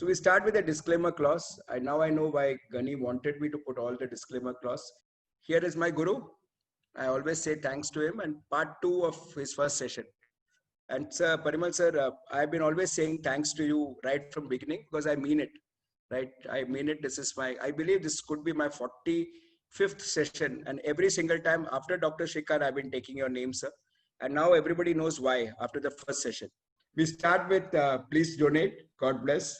So we start with a disclaimer clause. Now I know why Gani wanted me to put all the disclaimer clause. Here is my guru. I always say thanks to him, and part 2 of his first session. And sir, Parimal sir, I've been always saying thanks to you right from beginning because I mean it, right? I mean it. This is I believe this could be my 45th session, and every single time after Dr. Shikhar, I've been taking your name, sir. And now everybody knows why after the first session. We start with please donate. God bless.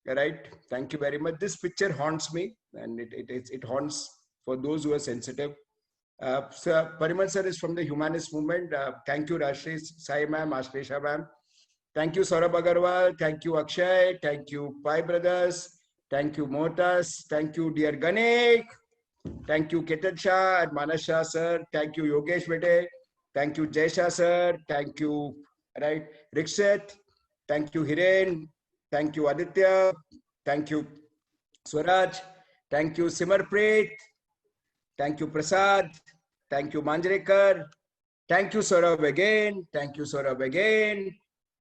Right. Thank you very much. This picture haunts me, and it haunts for those who are sensitive. Sir, Parimal sir is from the humanist movement. Thank you, Rashri, Sai ma'am, Ashlesha ma'am. Thank you, Saurabh Agarwal. Thank you, Akshay. Thank you, Pai Brothers. Thank you, Mohtas. Thank you, dear Ganek. Thank you, Ketan Shah and Manas Shah, sir. Thank you, Yogesh Bete. Thank you, Jay Shah, sir. Thank you, right, Rikshit. Thank you, Hiren. Thank you, Aditya. Thank you, Swaraj. Thank you, Simarpreet. Thank you, Prasad. Thank you, Manjrekar. Thank you, Saurabh again. Thank you, Saurabh again.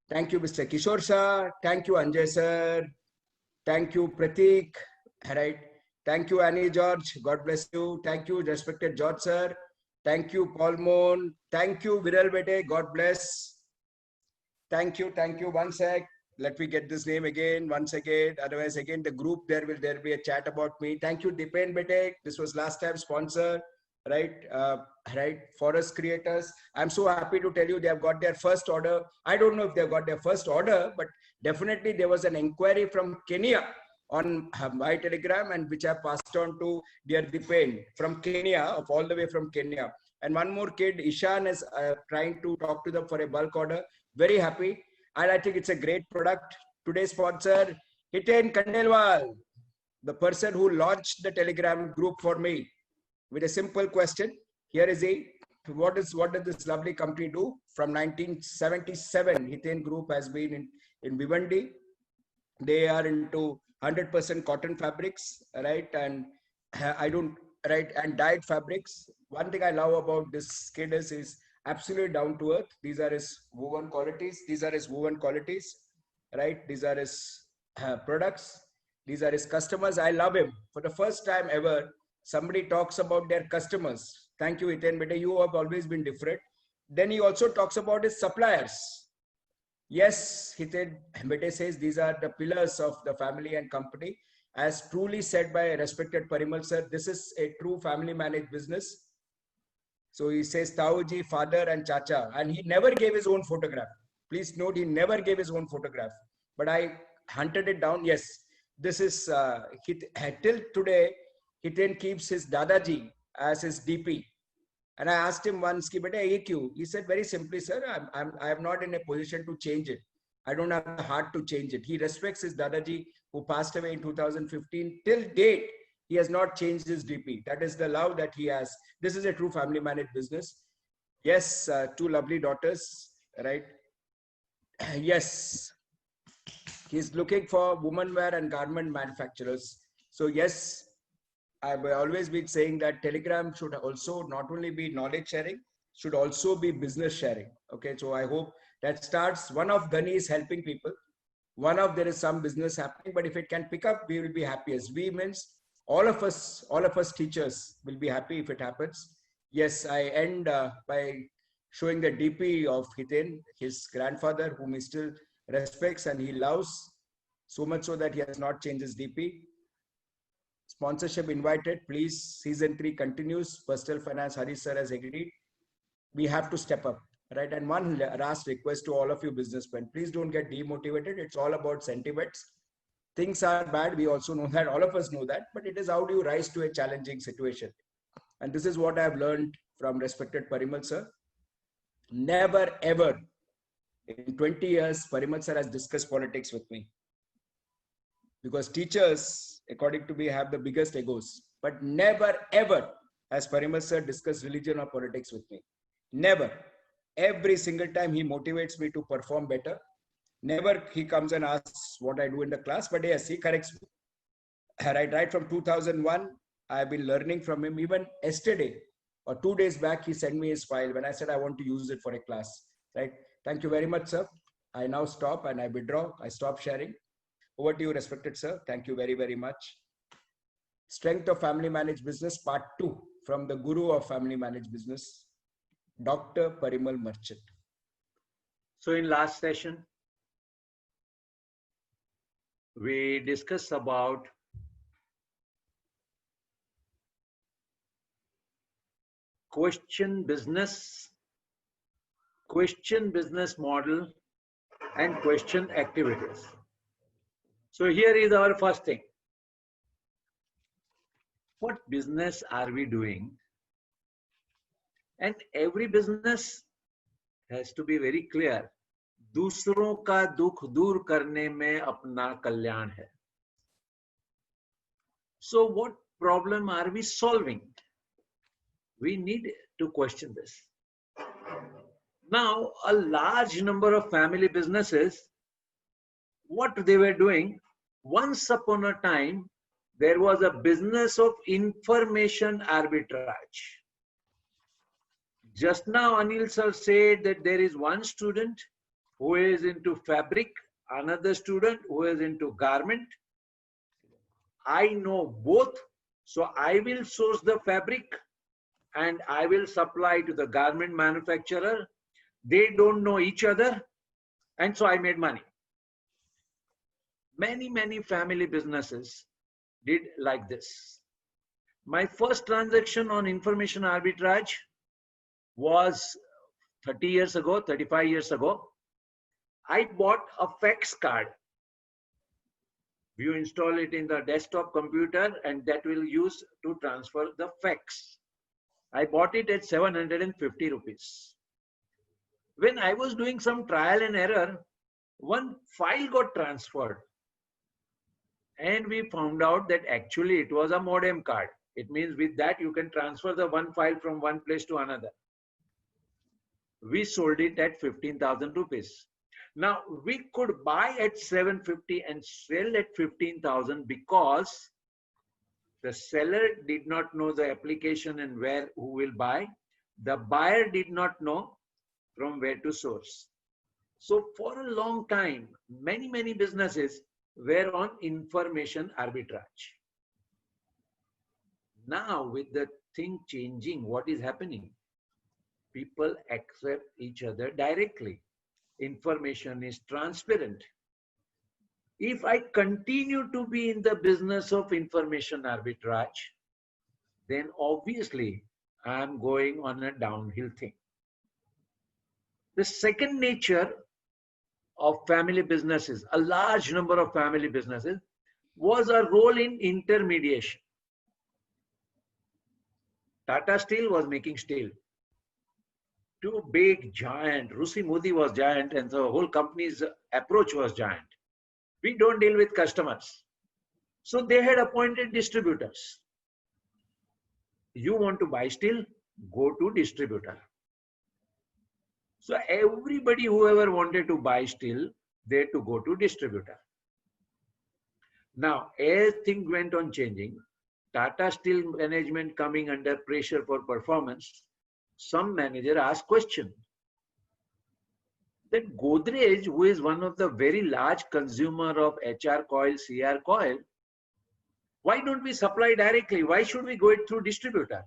Thank you, Mr. Kishore Shah. Thank you, Anjay sir. Thank you, Pratik. Right. Thank you, Annie George. God bless you. Thank you, respected George sir. Thank you, Paul Moon. Thank you, Viral Bete. God bless. Thank you. Thank you. One sec. Let me get this name again once again. Otherwise, again, the group there will be a chat about me. Thank you, Dipen Bete. This was last time sponsor, right? Right. Forest Creators. I'm so happy to tell you they have got their first order. I don't know if they've got their first order, but definitely there was an inquiry from Kenya on my Telegram, and which I passed on to dear Dipen from Kenya, of all the way from Kenya. And one more kid, Ishan, is trying to talk to them for a bulk order. Very happy. And I think it's a great product. Today's sponsor, Hiten Kandelwal, the person who launched the Telegram group for me with a simple question. Here is he. What does this lovely company do? From 1977, Hiten Group has been in Bhiwandi. They are into 100% cotton fabrics, right? And and dyed fabrics. One thing I love about this kid is absolutely down to earth. These are his woven qualities. Right? These are his products. These are his customers. I love him. For the first time ever, somebody talks about their customers. Thank you, Hiten Bete. You have always been different. Then he also talks about his suppliers. Yes, Hiten Bete says these are the pillars of the family and company. As truly said by respected Parimal sir, this is a true family managed business. So he says Tauji, father and Chacha, and he never gave his own photograph. Please note, he never gave his own photograph. But I hunted it down. Yes, this is, till today, Hiten keeps his Dadaji as his DP. And I asked him once, he said very simply, sir, I am not in a position to change it. I don't have the heart to change it. He respects his Dadaji, who passed away in 2015. Till date, he has not changed his DP. That is the love that he has. This is a true family managed business. Yes, 2 lovely daughters, right? Yes, he's looking for woman wear and garment manufacturers. So yes, I've always been saying that Telegram should also not only be knowledge sharing, should also be business sharing. Okay, so I hope that starts. One of Gani is helping people. One of there is some business happening, but if it can pick up, we will be happy. As we means all of us teachers will be happy if it happens. Yes, I end by showing the DP of Hiten, his grandfather, whom he still respects and he loves, so much so that he has not changed his DP. Sponsorship invited, please. Season 3 continues. Personal Finance, Hari sir has agreed. We have to step up, right? And one last request to all of you businessmen, please don't get demotivated. It's all about sentiments. Things are bad. We also know that. All of us know that. But it is how do you rise to a challenging situation? And this is what I have learned from respected Parimal sir. Never ever in 20 years, Parimal sir has discussed politics with me. Because teachers, according to me, have the biggest egos. But never ever has Parimal sir discussed religion or politics with me. Never. Every single time he motivates me to perform better. Never he comes and asks what I do in the class, but yes, he corrects me. Right from 2001, I've been learning from him. Even yesterday or 2 days back, he sent me his file when I said I want to use it for a class. Right? Thank you very much, sir. I now stop and I withdraw. I stop sharing. Over to you, respected sir. Thank you very, very much. Strength of Family Managed Business, Part 2, from the Guru of Family Managed Business, Dr. Parimal Merchant. So in last session, we discussed about question business model and question activities. So here is our first thing. What business are we doing? And every business has to be very clear. दूसरों का दुख दूर करने में अपना कल्याण है. So what problem are we solving? We need to question this. Now, a large number of family businesses, what they were doing, once upon a time, there was a business of information arbitrage. Just now, Anil sir said that there is one student who is into fabric, another student who is into garment. I know both, so I will source the fabric and I will supply to the garment manufacturer. They don't know each other, and so I made money. Many family businesses did like this. My first transaction on information arbitrage was 30 years ago, 35 years ago. I bought a fax card. You install it in the desktop computer and that will use to transfer the fax. I bought it at 750 rupees. When I was doing some trial and error, one file got transferred. And we found out that actually it was a modem card. It means with that you can transfer the one file from one place to another. We sold it at 15,000 rupees. Now we could buy at 750 and sell at 15,000 because the seller did not know the application and who will buy. The buyer did not know from where to source. So for a long time, many businesses were on information arbitrage. Now with the thing changing, what is happening? People accept each other directly. Information is transparent. If I continue to be in the business of information arbitrage, then obviously I am going on a downhill thing. The second nature of family businesses, a large number of family businesses, was a role in intermediation. Tata Steel was making steel. Two big giant, Rusi Modi was giant, and the whole company's approach was giant. We don't deal with customers. So they had appointed distributors. You want to buy steel? Go to distributor. So everybody, whoever wanted to buy steel, they had to go to distributor. Now, as things went on changing, Tata Steel management coming under pressure for performance, some manager asked question that Godrej, who is one of the very large consumer of HR coil, CR coil, why don't we supply directly? Why should we go it through distributor?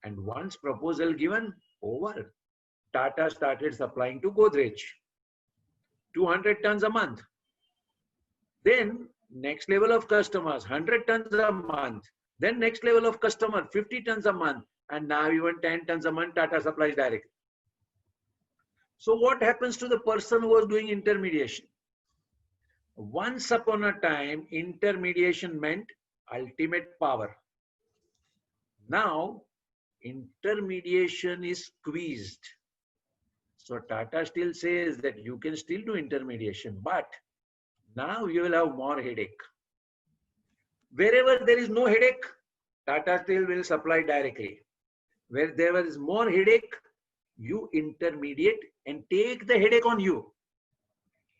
And once proposal given, over. Tata started supplying to Godrej, 200 tons a month. Then next level of customers, 100 tons a month. Then next level of customer, 50 tons a month. And now even 10 tons a month, Tata supplies directly. So what happens to the person who was doing intermediation? Once upon a time, intermediation meant ultimate power. Now, intermediation is squeezed. So Tata still says that you can still do intermediation, but now you will have more headache. Wherever there is no headache, Tata Steel will supply directly. Where there is more headache, you intermediate and take the headache on you.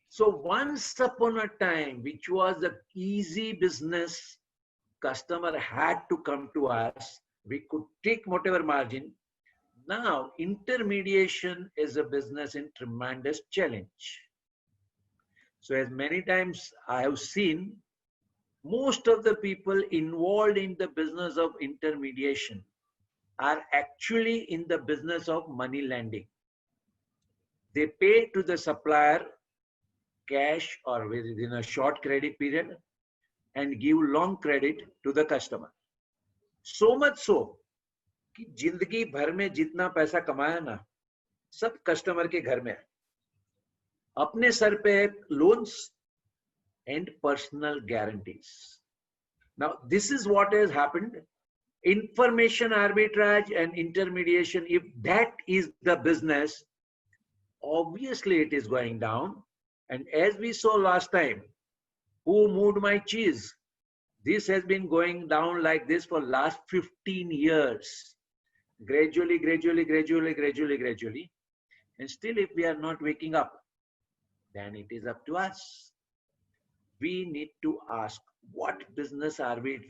So once upon a time, which was an easy business, customer had to come to us. We could take whatever margin. Now, intermediation is a business in tremendous challenge. So as many times I have seen, most of the people involved in the business of intermediation are actually in the business of money lending. They pay to the supplier cash or within a short credit period and give long credit to the customer. So much so कि जिंदगी भर में जितना पैसा कमाया ना, सब customer के घर में है. अपने सर पे loans and personal guarantees. Now, this is what has happened. Information arbitrage and intermediation, if that is the business, obviously it is going down. And as we saw last time, who moved my cheese? This has been going down like this for last 15 years. Gradually, gradually, gradually, gradually, gradually. And still, if we are not waking up, then it is up to us. We need to ask, what business are we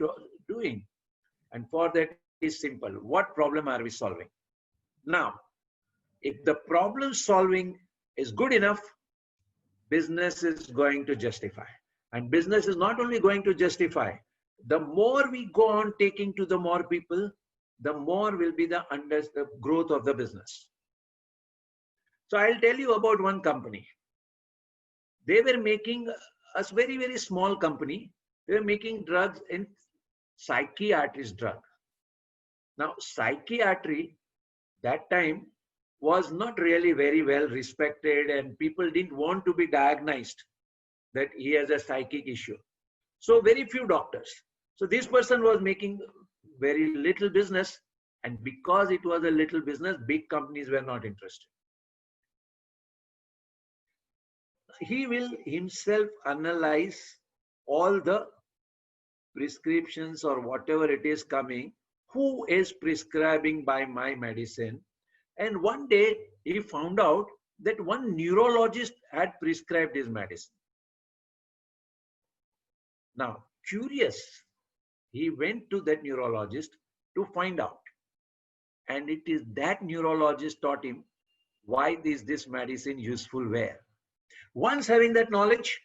doing? And for that is simple. What problem are we solving? Now, if the problem solving is good enough, business is going to justify. And business is not only going to justify, the more we go on taking to the more people, the more will be the growth of the business. So I'll tell you about one company. They were making a very, very small company. They were making drugs in psychiatrist drug. Now, psychiatry that time was not really very well respected, and people didn't want to be diagnosed that he has a psychic issue. So very few doctors. So this person was making very little business, and because it was a little business, big companies were not interested. He will himself analyze all the prescriptions or whatever it is coming, who is prescribing by my medicine. And one day he found out that one neurologist had prescribed his medicine. Now, curious, he went to that neurologist to find out. And it is that neurologist taught him why is this medicine useful where. Once having that knowledge,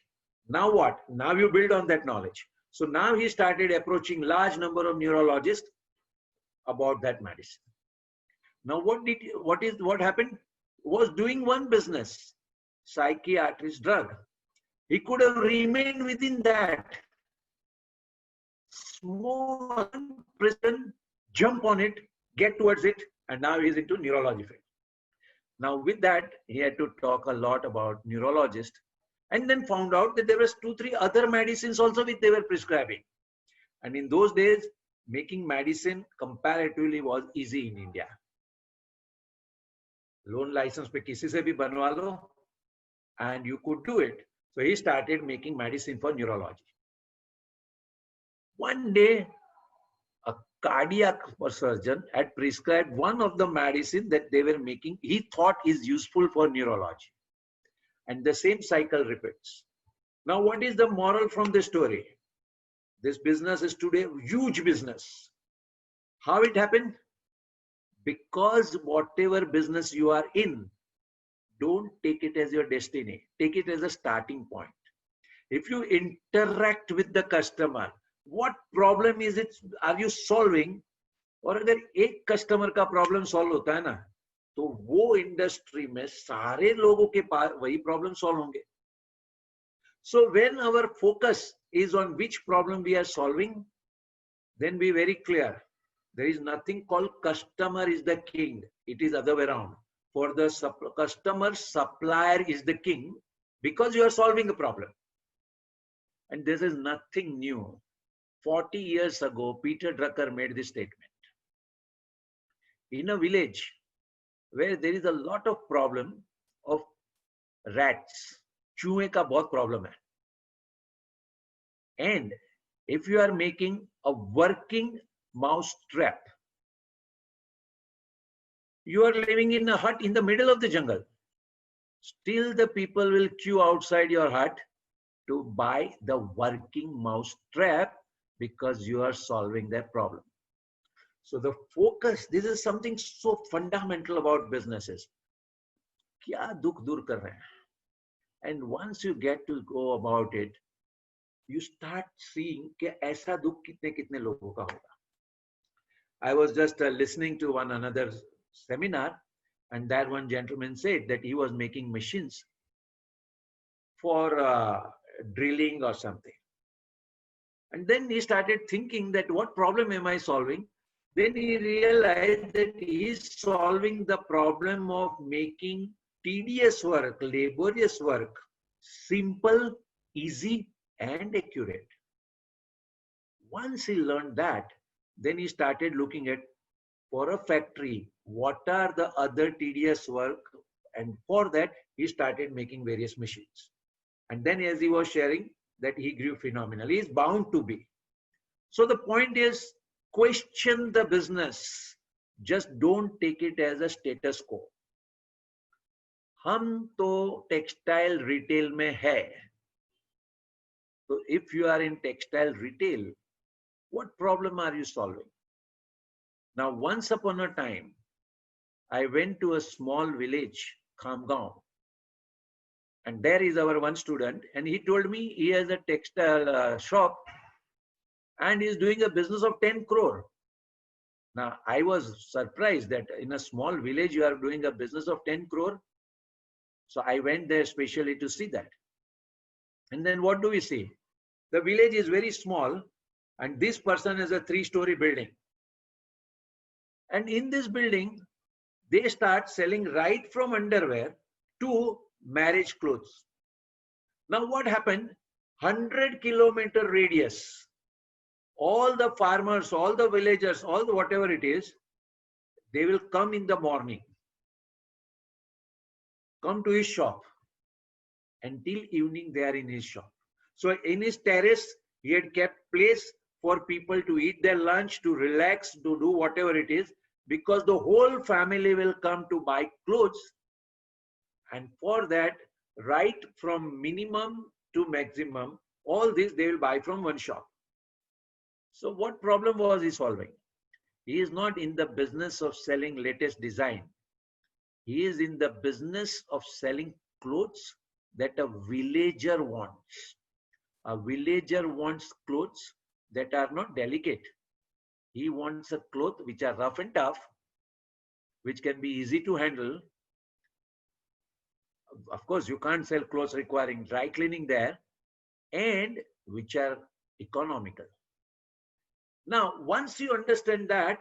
now what? Now you build on that knowledge. So now he started approaching large number of neurologists about that medicine. Now what happened? Was doing one business, psychiatrist drug. He could have remained within that. Small person, jump on it, get towards it, and now he's into neurology field. Now with that, he had to talk a lot about neurologist, and then found out that there was 2-3 other medicines also which they were prescribing. And in those days, making medicine comparatively was easy in India. Loan license pe kisi se bhi banwa lo, and you could do it. So he started making medicine for neurology. One day, a cardiac surgeon had prescribed one of the medicine that they were making, he thought is useful for neurology. And the same cycle repeats. Now, what is the moral from the story? This business is today a huge business. How it happened? Because whatever business you are in, don't take it as your destiny. Take it as a starting point. If you interact with the customer, what problem is it are you solving? और अगर एक customer का problem solve होता है ना, तो वो industry में सारे लोगों के पास वही प्रॉब्लम सॉल्व होंगे. So when our focus is on which problem we are solving, then be very clear. There is nothing called customer is the king. It is other way around. For the customer, supplier is the king because you are solving a problem. And this is nothing new. 40 years ago, Peter Drucker made this statement. In a village where there is a lot of problem of rats, चूहे का बहुत problem है. And if you are making a working mouse trap, you are living in a hut in the middle of the jungle. Still the people will queue outside your hut to buy the working mouse trap because you are solving their problem. So the focus, this is something so fundamental about businesses. क्या दुख दूर कर रहे हैं? And once you get to go about it, you start seeing कि ऐसा दुख कितने कितने लोगों का होगा. I was just listening to one another seminar, and that one gentleman said that he was making machines for drilling or something. And then he started thinking that what problem am I solving? Then he realized that he is solving the problem of making tedious work, laborious work, simple, easy, and accurate. Once he learned that, then he started looking at, for a factory, what are the other tedious work? And for that, he started making various machines. And then as he was sharing, that he grew phenomenally. He is bound to be. So the point is, question the business. Just don't take it as a status quo. हम तो textile retail में है. So if you are in textile retail, what problem are you solving? Now, once upon a time, I went to a small village, Khamgaon, and there is our one student, and he told me he has a textile shop and he is doing a business of 10 crore. Now, I was surprised that in a small village, you are doing a business of 10 crore. So I went there specially to see that. And then what do we see? The village is very small, and this person has a 3-story building. And in this building, they start selling right from underwear to marriage clothes. Now what happened? 100-kilometer radius. All the farmers, all the villagers, all the whatever it is, they will come in the morning, come to his shop. Until evening, they are in his shop. So in his terrace, he had kept place for people to eat their lunch, to relax, to do whatever it is, because the whole family will come to buy clothes. And for that, right from minimum to maximum, all this they will buy from one shop. So what problem was he solving? He is not in the business of selling latest design. He is in the business of selling clothes that a villager wants. A villager wants clothes that are not delicate. He wants a cloth which are rough and tough, which can be easy to handle. Of course, you can't sell clothes requiring dry cleaning there, and which are economical. Now, once you understand that,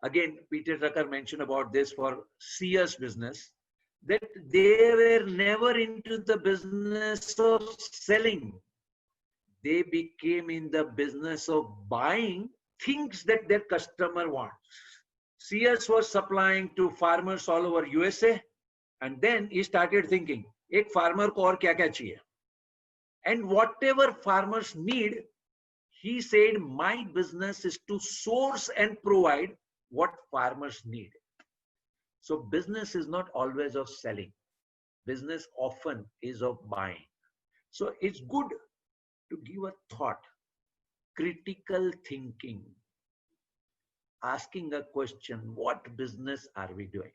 again, Peter Drucker mentioned about this for Sears business, that they were never into the business of selling. They became in the business of buying things that their customer wants. Sears was supplying to farmers all over USA, and then he started thinking, ek farmer ko aur kya kya chahiye? And whatever farmers need, he said, my business is to source and provide what farmers need. So business is not always of selling. Business often is of buying. So it's good to give a thought, critical thinking, asking a question, what business are we doing?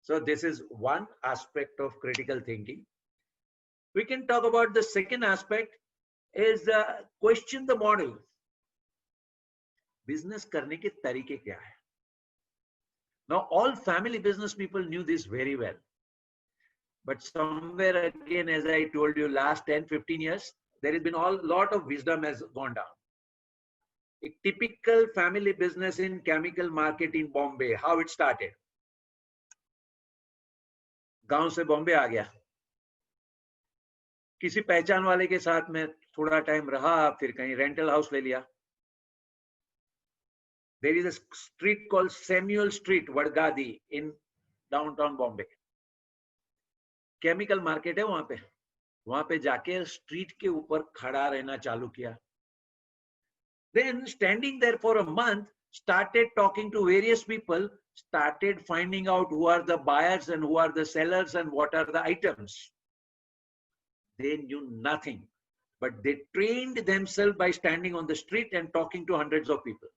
So this is one aspect of critical thinking. We can talk about the second aspect is question the model. Business करने के तरीके क्या है? Now all family business people knew this very well. But somewhere again, as I told you, last 10-15 years, there has been a lot of wisdom has gone down. A typical family business in chemical market in Bombay, how it started. गांव से बॉम्बे आ गया, किसी पहचान वाले के साथ में थोड़ा टाइम रहा, फिर कहीं रेंटल हाउस ले लिया. There is a street called Samuel Street, Vadgadi, in downtown Bombay. Chemical market है वहां पे जाके स्ट्रीट के ऊपर खड़ा रहना चालू किया. Then standing there for a month, started talking to various people, started finding out who are the buyers and who are the sellers and what are the items. They knew nothing, but they trained themselves by standing on the street and talking to hundreds of people.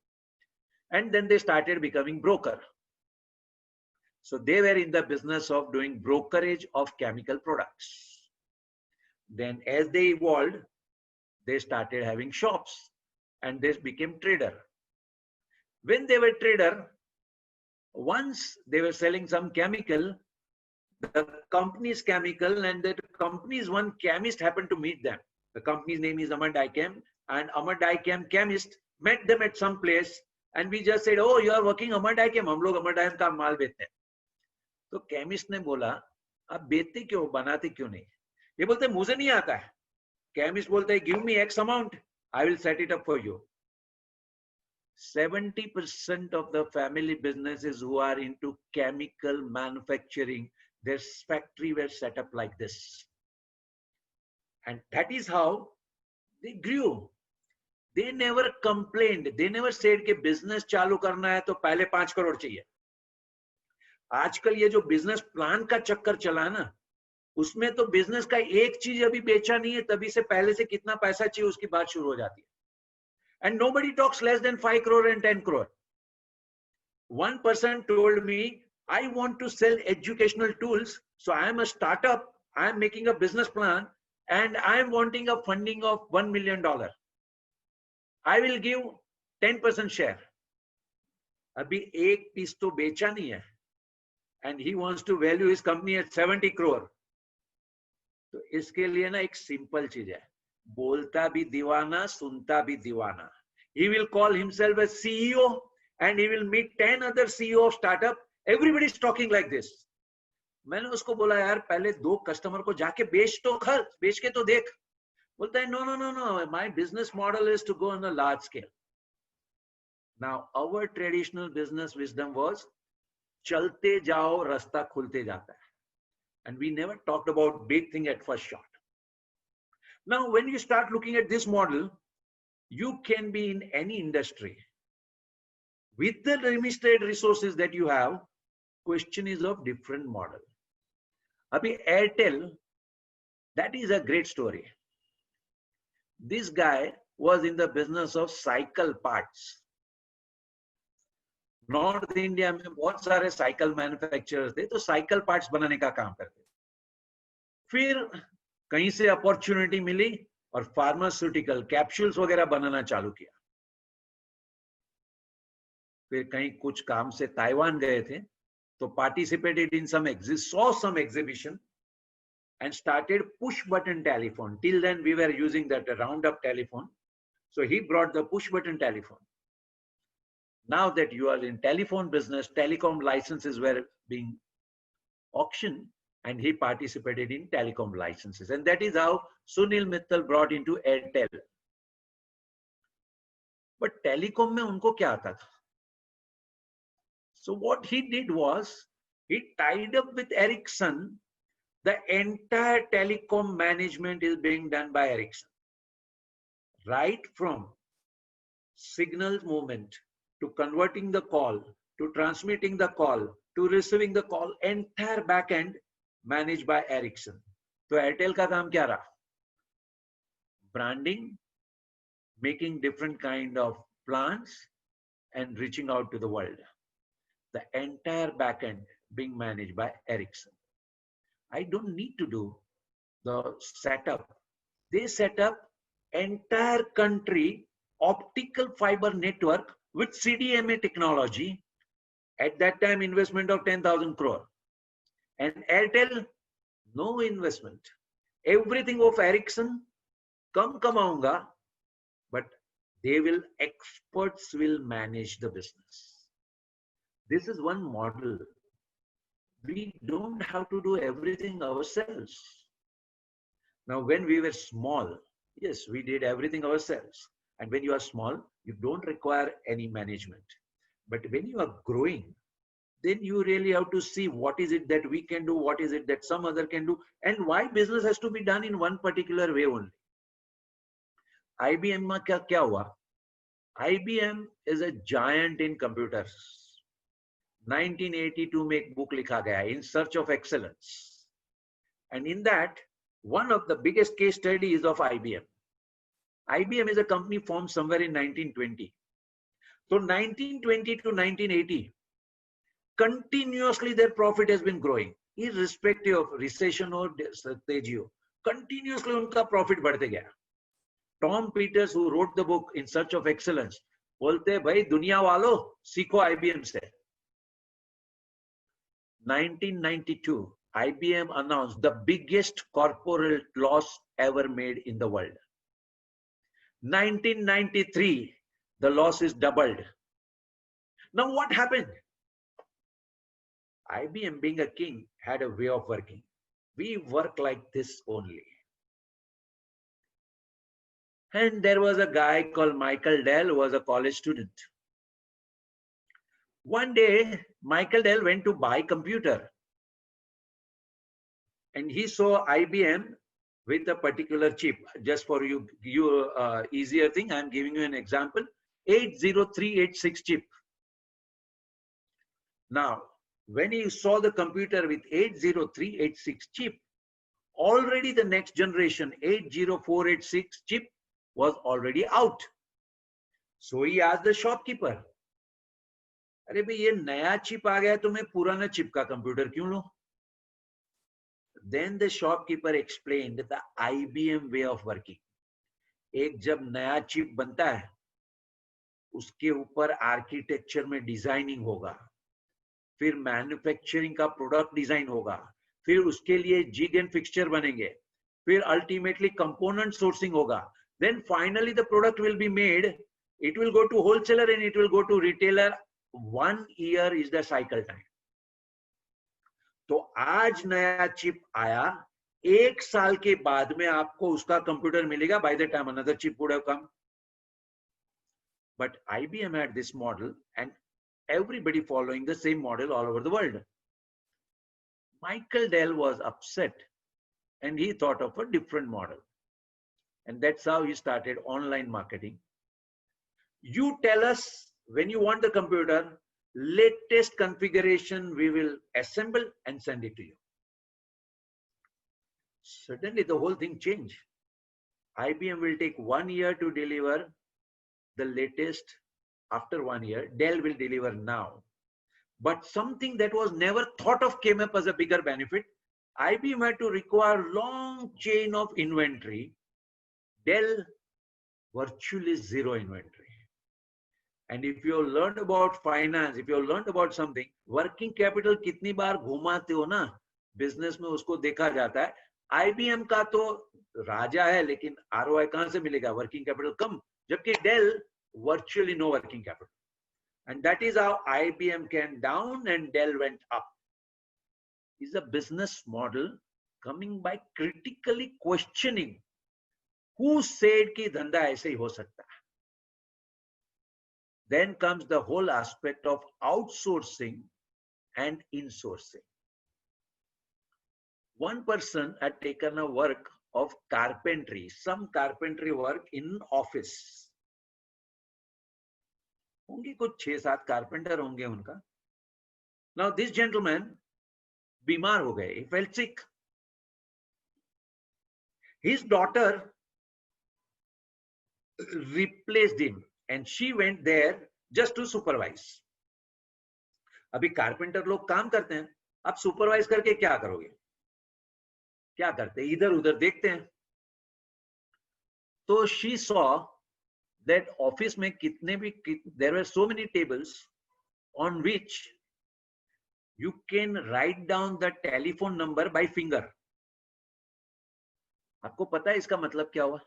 And then they started becoming broker. So they were in the business of doing brokerage of chemical products. Then as they evolved, they started having shops and they became trader. When they were trader, once they were selling some chemical, the company's chemical, and that company's one chemist happened to meet them. The company's name is Amar Dichem, and Amar Dichem chemist met them at some place, and we just said, "Oh, you are working Amar Dichem? हम लोग Amar Dichem का माल बेचते हैं." तो chemist ने बोला, आप बेचते क्यों, बनाते क्यों नहीं? ये बोलते मुझे नहीं आता है. केमिस्ट बोलते हैं, "Give me X amount, I will set it up for you." 70% of the family businesses who are into chemical manufacturing, their factory were set up like this. And that is how they grew. They never complained. They never said कि business चालू करना है तो पहले 5 करोड़ चाहिए. आजकल ये जो business plan का चक्कर चला है ना, उसमें तो business का एक चीज अभी बेचा नहीं है, तभी से पहले से कितना पैसा चाहिए उसकी बात शुरू हो जाती है. And nobody talks less than 5 crore and 10 crore. One person told me, I want to sell educational tools. So I am a startup. I am making a business plan and I am wanting a funding of $1 million. I will give 10% share. Abhi ek piece to becha nahi hai. And he wants to value his company at 70 crore. तो इसके लिए ना एक simple चीज है, बोलता भी दीवाना, सुनता भी दीवाना. He will call himself a CEO and he will meet 10 other CEO of startup. Everybody is talking like this. मैंने उसको बोला, यार पहले 2 कस्टमर को जाके बेच के तो देख. बोलता है, no, my business model is to go on a large scale. Now our traditional business wisdom was, चलते जाओ रास्ता खुलते जाता है. And we never talked about big thing at first shot. Now, when you start looking at this model, you can be in any industry. With the limited resources that you have, question is of different model. Abhi Airtel, that is a great story. This guy was in the business of cycle parts. North India में बहुत सारे cycle manufacturers थे, तो cycle parts बनाने का काम करते. फिर कहीं से अपॉर्चुनिटी मिली और फार्मास्यूटिकल कैप्सूल्स वगैरह बनाना चालू किया. फिर कहीं कुछ काम से ताइवान गए थे, तो participated in some exhibition and started push button telephone. Till then we were using that round up telephone. So he brought the push button telephone. Now that you are in telephone business, telecom licenses were being auctioned and he participated in telecom licenses. And that is how Sunil Mittal brought into Airtel. But telecom mein unko kya aata tha? So what he did was, he tied up with Ericsson. The entire telecom management is being done by Ericsson. Right from signal movement, to converting the call, to transmitting the call, to receiving the call, entire backend managed by Ericsson. So Airtel ka kaam kya raha? Branding, making different kind of plans and reaching out to the world. The entire backend being managed by Ericsson. I don't need to do the setup. They set up entire country optical fiber network with CDMA technology. At that time, investment of 10,000 crore. And Airtel, no investment. Everything of Ericsson, kam kamaunga, but experts will manage the business. This is one model. We don't have to do everything ourselves. Now, when we were small, yes, we did everything ourselves. And when you are small, you don't require any management. But when you are growing, then you really have to see what is it that we can do, what is it that some other can do, and why business has to be done in one particular way only. IBM mein kya hua? IBM is a giant in computers. 1982 में एक book लिखा गया, In Search of Excellence. And in that, one of the biggest case studies of IBM. IBM is a company formed somewhere in 1920. So 1920 to 1980, continuously their profit has been growing, irrespective of recession or तेजी हो, continuously उनका profit बढ़ते गया. Tom Peters, who wrote the book In Search of Excellence, बोलते भाई दुनिया वालों सीखो IBM से. 1992, IBM announced the biggest corporate loss ever made in the world. 1993, the loss is doubled. Now what happened? IBM, being a king, had a way of working. We work like this only. And there was a guy called Michael Dell, who was a college student. One day, Michael Dell went to buy a computer. And he saw IBM with a particular chip. Just for you easier thing, I'm giving you an example. 80386 chip. Now, when he saw the computer with 80386 chip, already the next generation 80486 chip was already out. So he asked the shopkeeper, अरे भाई ये नया chip आ गया तो मैं पुराना chip का computer क्यों लूं? Then the shopkeeper explained the IBM way of working. एक जब नया चिप बनता है, उसके ऊपर आर्किटेक्चर में डिजाइनिंग होगा, फिर मैन्युफैक्चरिंग का प्रोडक्ट डिजाइन होगा, फिर उसके लिए जिग एंड फिक्सचर बनेंगे, फिर अल्टीमेटली कंपोनेंट सोर्सिंग होगा, then finally the product will be made, it will go to wholesaler and it will go to retailer. 1 year is the cycle time. तो आज नया चिप आया, 1 साल के बाद में आपको उसका कंप्यूटर मिलेगा. By the time another chip would have come. But IBM had this model and everybody following the same model all over the world. Michael Dell was upset and he thought of a different model. And that's how he started online marketing. You tell us when you want the computer, latest configuration, we will assemble and send it to you. Suddenly the whole thing changed. IBM will take 1 year to deliver the latest. After 1 year, Dell will deliver now. But something that was never thought of came up as a bigger benefit. IBM had to require long chain of inventory. Dell virtually zero inventory. And if you learned about finance, if you learned about something, working capital कितनी बार घुमाते हो ना, business में उसको देखा जाता है. IBM का तो राजा है, लेकिन ROI कहाँ से मिलेगा? Working capital कम. जबकि Dell virtually no working capital. And that is how IBM came down and Dell went up. It's a business model coming by critically questioning who said कि धंधा ऐसे ही हो सकता है. Then comes the whole aspect of outsourcing and insourcing. One person had taken a work of carpentry, some carpentry work in office. होंगे कुछ 6-7 carpenter होंगे उनका. Now this gentleman बीमार हो गए, he felt sick. His daughter replaced him and she went there just to supervise. अभी carpenter लोग काम करते हैं, आप सुपरवाइज करके क्या करोगे? क्या करते हैं? इधर उधर देखते हैं. तो she saw that office में कितने भी, there were so many tables on which you can write down the telephone number by finger. आपको पता है इसका मतलब क्या हुआ?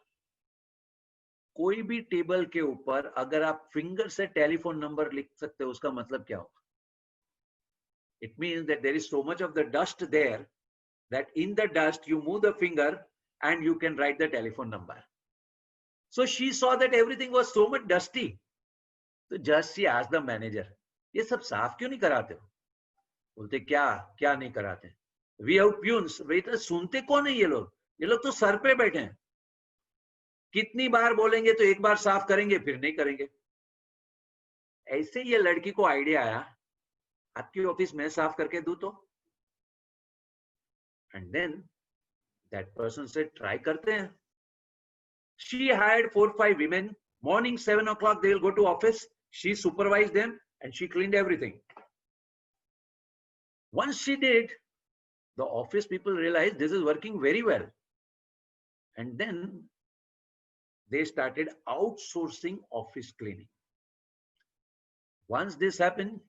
कोई भी टेबल के ऊपर अगर आप फिंगर से टेलीफोन नंबर लिख सकते हो, उसका मतलब क्या होगा? It means that there is so much of the dust there that in the dust you move the finger and you can write the telephone number. So she saw that everything was so much dusty. So just she asked the manager, ये सब साफ क्यों नहीं कराते हो? बोलते क्या नहीं कराते? We have peons. वेटर सुनते कौन है ये लोग? ये लोग तो सर पे बैठे हैं. कितनी बार बोलेंगे तो एक बार साफ करेंगे, फिर नहीं करेंगे. ऐसे ये लड़की को आइडिया आया, आपकी ऑफिस में साफ करके दूं तो. And then that person said, try करते हैं. She hired 4-5 women. Morning 7 o'clock they will go to office. She supervised them and she cleaned everything. Once she did, the office people realized this is working very well. And then they started outsourcing office cleaning. Once this happened,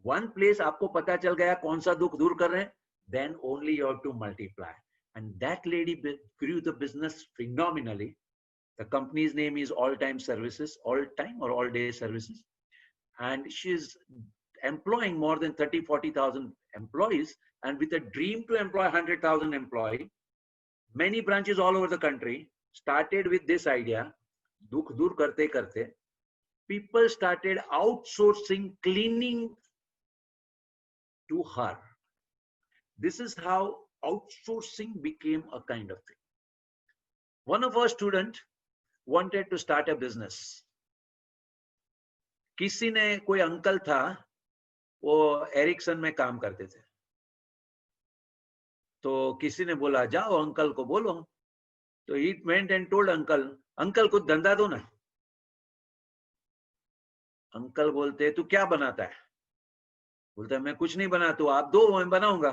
one place आपको पता चल गया कौन सा दुख दूर कर रहे हैं, then only you have to multiply. And that lady grew the business phenomenally. The company's name is All Time Services, All Time or All Day Services. And she's employing more than 30,000-40,000 employees, and with a dream to employ 100,000 employees. Many branches all over the country started with this idea. Dukh dur karte karte, people started outsourcing cleaning to her. This is how outsourcing became a kind of thing. One of our students wanted to start a business. किसी ने कोई uncle था, वो Ericsson में काम करते थे. तो किसी ने बोला जाओ अंकल को बोलो. तो he went and told uncle कुछ धंधा दो ना. अंकल बोलते तू क्या बनाता है? बोलता है मैं कुछ नहीं बनाता, तो आप दो मैं बनाऊंगा.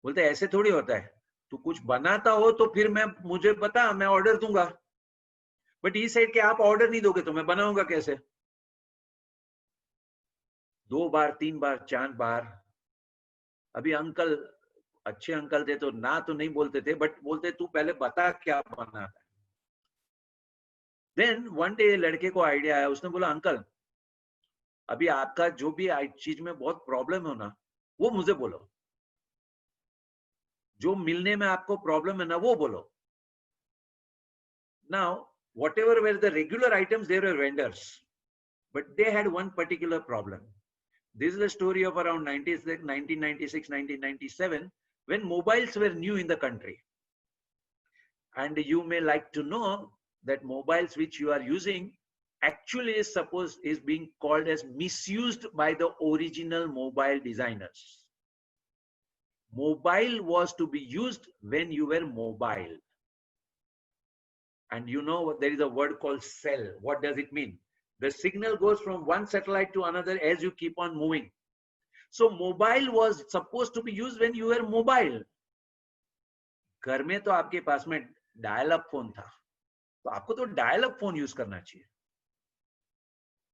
बोलते ऐसे थोड़ी होता है, तू कुछ बनाता हो तो फिर मैं मुझे बता, मैं ऑर्डर दूंगा. बट ही सेड कि आप ऑर्डर नहीं दोगे तो मैं बनाऊंगा कैसे? 2 बार 3 बार 4 बार. अभी अंकल अच्छे अंकल थे तो ना तो नहीं बोलते थे, बट बोलते तू पहले बता क्या बनाता है. देन वन डे लड़के को आइडिया आया. उसने बोला अंकल अभी आपका जो भी चीज में बहुत प्रॉब्लम हो ना, वो मुझे बोलो. जो मिलने में आपको प्रॉब्लम है ना, वो बोलो. Now whatever were the regular items, they were vendors, but they had one particular problem. This is a story of around 1996, 1997, when mobiles were new in the country. And you may like to know that mobiles which you are using actually is being called as misused by the original mobile designers. Mobile was to be used when you were mobile. And you know there is a word called cell. What does it mean? The signal goes from one satellite to another as you keep on moving. So mobile was supposed to be used when you were mobile. घर में तो आपके पास में dial up phone था, तो आपको तो dial up phone use करना चाहिए.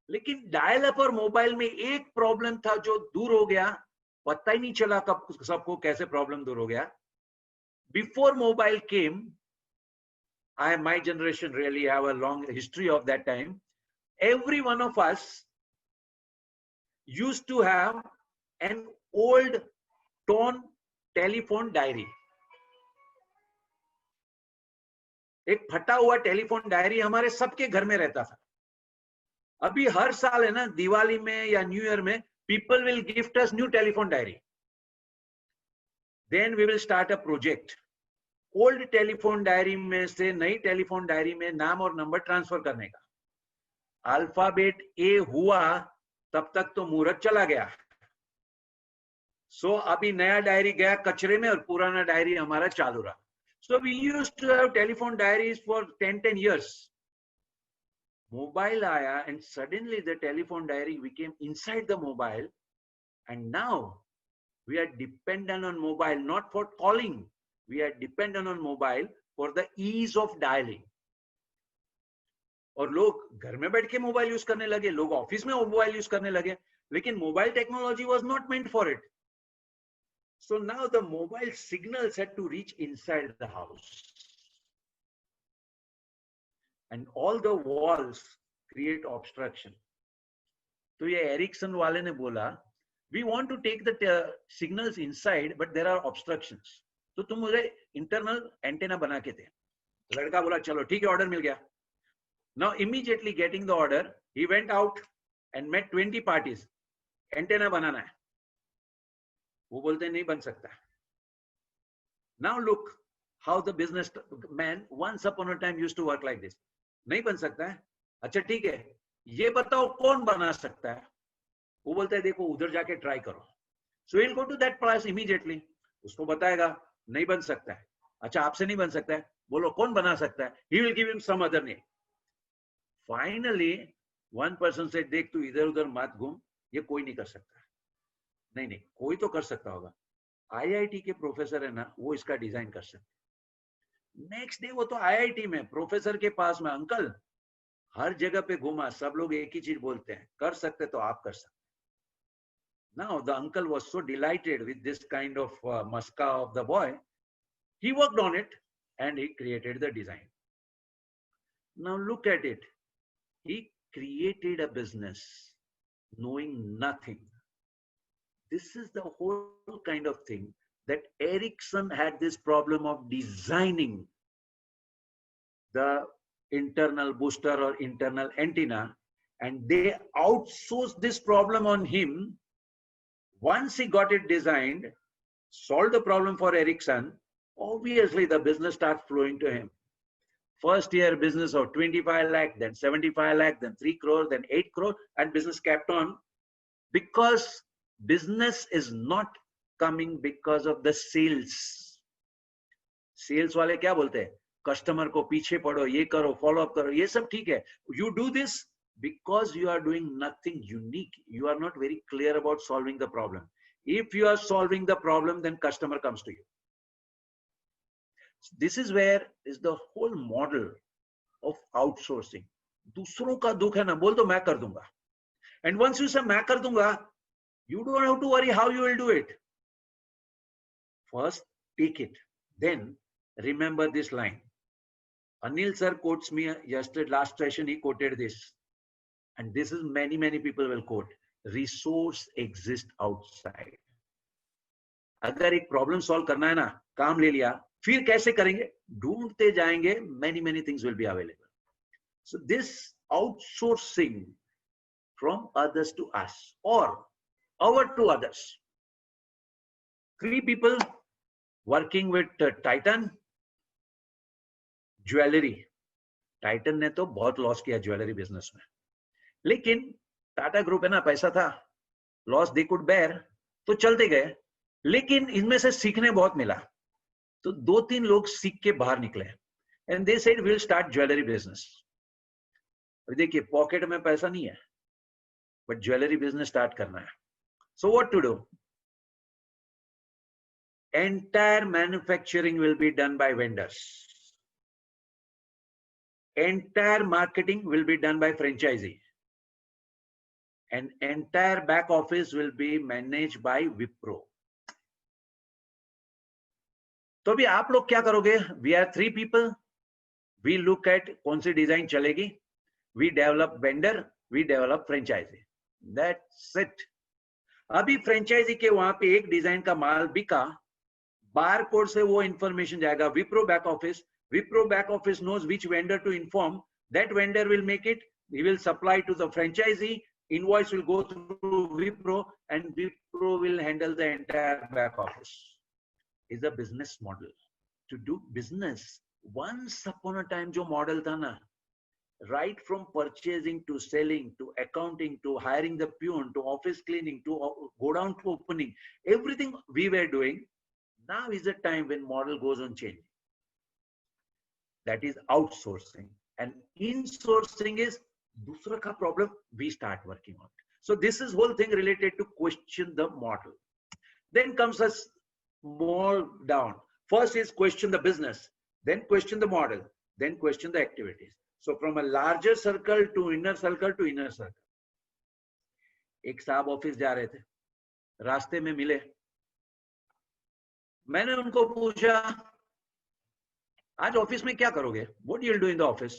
लेकिन डायल अप और मोबाइल में एक प्रॉब्लम था जो दूर हो गया, पता ही नहीं चला कब सबको कैसे प्रॉब्लम दूर हो गया. Before mobile came, my generation really have a long history of that time. Every one of us used to have an old torn telephone diary. एक फटा हुआ टेलीफोन डायरी हमारे सबके घर में रहता था. अभी हर साल है ना, दिवाली में या न्यू ईयर में, people will gift us new telephone diary. Then we will start a project. Old telephone diary में से नई टेलीफोन डायरी में नाम और नंबर ट्रांसफर करने का. अल्फाबेट ए हुआ तब तक तो मुहूर्त चला गया. सो अभी नया डायरी गया कचरे में और पुराना डायरी हमारा चालू रहा. So we used to have telephone diaries for 10 years. Mobile आया and suddenly the telephone diary became inside the mobile, and now we are dependent on mobile not for calling. We are dependent on mobile for the ease of dialing. और लोग घर में बैठ के mobile use करने लगे, लोग office में मोबाइल यूज करने लगे, लेकिन mobile technology was not meant for it. So now the mobile signals had to reach inside the house. And all the walls create obstruction. तो ये एरिक्सन वाले ने बोला, we want to take the signals inside, but there are obstructions. तो तुम मुझे internal antenna बना के दे. लड़का बोला चलो ठीक है, ऑर्डर मिल गया. Now immediately getting the order, he went out and met 20 parties. Antenna बनाना है. वो बोलते नहीं बन सकता. Now look how the business man once upon a time used to work like this. नहीं बन सकता है. अच्छा ठीक है, ये बताओ कौन बना सकता है. वो बोलता है देखो उधर जाके ट्राई करो. So he'll go to that place immediately. उसको बताएगा नहीं बन सकता है. अच्छा आपसे नहीं बन सकता है, बोलो कौन बना सकता है. He will give him some other name. Finally one person said देख तू इधर उधर मत घूम, ये कोई नहीं कर सकता. नहीं नहीं, कोई तो कर सकता होगा, आईआईटी के प्रोफेसर है ना, वो इसका डिजाइन कर सकते। नेक्स्ट डे वो तो आईआईटी में प्रोफेसर के पास में, अंकल हर जगह पे घूमा, सब लोग एक ही चीज बोलते हैं, कर सकते तो आप कर सकते। Now the uncle was so delighted with this kind of maska of the boy, he worked on it and he created the design. Now look at it, he created a business knowing nothing. This is the whole kind of thing that Ericsson had this problem of designing the internal booster or internal antenna, and they outsourced this problem on him. Once he got it designed, solved the problem for Ericsson, obviously the business starts flowing to him. First year business of 25 lakh, then 75 lakh, then 3 crore, then 8 crore, and business kept on, because business is not coming because of the sales. Sales वाले क्या बोलते हैं, customer को पीछे पड़ो, ये करो, follow up करो, ये सब ठीक है. You do this because you are doing nothing unique. You are not very clear about solving the problem. If you are solving the problem, then customer comes to you. This is where is the whole model of outsourcing. दूसरों का दुख है ना, बोल दो मैं कर दूंगा. And once you say मैं कर दूंगा, you don't have to worry how you will do it. First, take it. Then remember this line. Anil sir quotes me yesterday, last session he quoted this. And this is many people will quote. Resource exists outside. अगर एक problem solve करना है ना, काम ले लिया, फिर कैसे करेंगे, ढूंढते जाएंगे, many things will be available. So this outsourcing from others to us or our to others. 3 people working with Titan jewellery. Titan ने तो बहुत लॉस किया ज्वेलरी बिजनेस में, लेकिन टाटा ग्रुप है ना, पैसा था, लॉस दे कुड बेयर, तो चलते गए. लेकिन इनमें से सीखने बहुत मिला, तो 2-3 लोग सीख के बाहर निकले and they said will start jewellery business. देखिए पॉकेट में पैसा नहीं है, बट ज्वेलरी बिजनेस स्टार्ट करना है. So what to do? Entire manufacturing will be done by vendors. Entire marketing will be done by franchisee, and entire back office will be managed by Wipro. तो अभी आप लोग क्या करोगे? We are 3 people. We look at कौन सी design चलेगी, we develop vendor, we develop franchisee. That's it. अभी franchise के वहां पे एक डिजाइन का माल बिका, बार कोड से वो इंफॉर्मेशन जाएगा Wipro back office. Wipro back office knows which vendor to inform. That vendor will make it. He will supply to the franchisee. Invoice will go through Wipro, and Wipro will handle the entire back office. Is a business model to do business. Once upon a time, जो model था ना, right from purchasing to selling to accounting to hiring the peon to office cleaning to go down to opening, everything we were doing. Now is the time when model goes on changing. That is outsourcing, and insourcing is दूसरा का problem we start working on. So this is whole thing related to question the model. Then comes a small down. First is question the business, then question the model, then question the activities. So from a larger circle to inner circle to inner circle. एक साहब office जा रहे थे, रास्ते में मिले, मैंने उनको पूछा आज ऑफिस में क्या करोगे? What you will do in the office?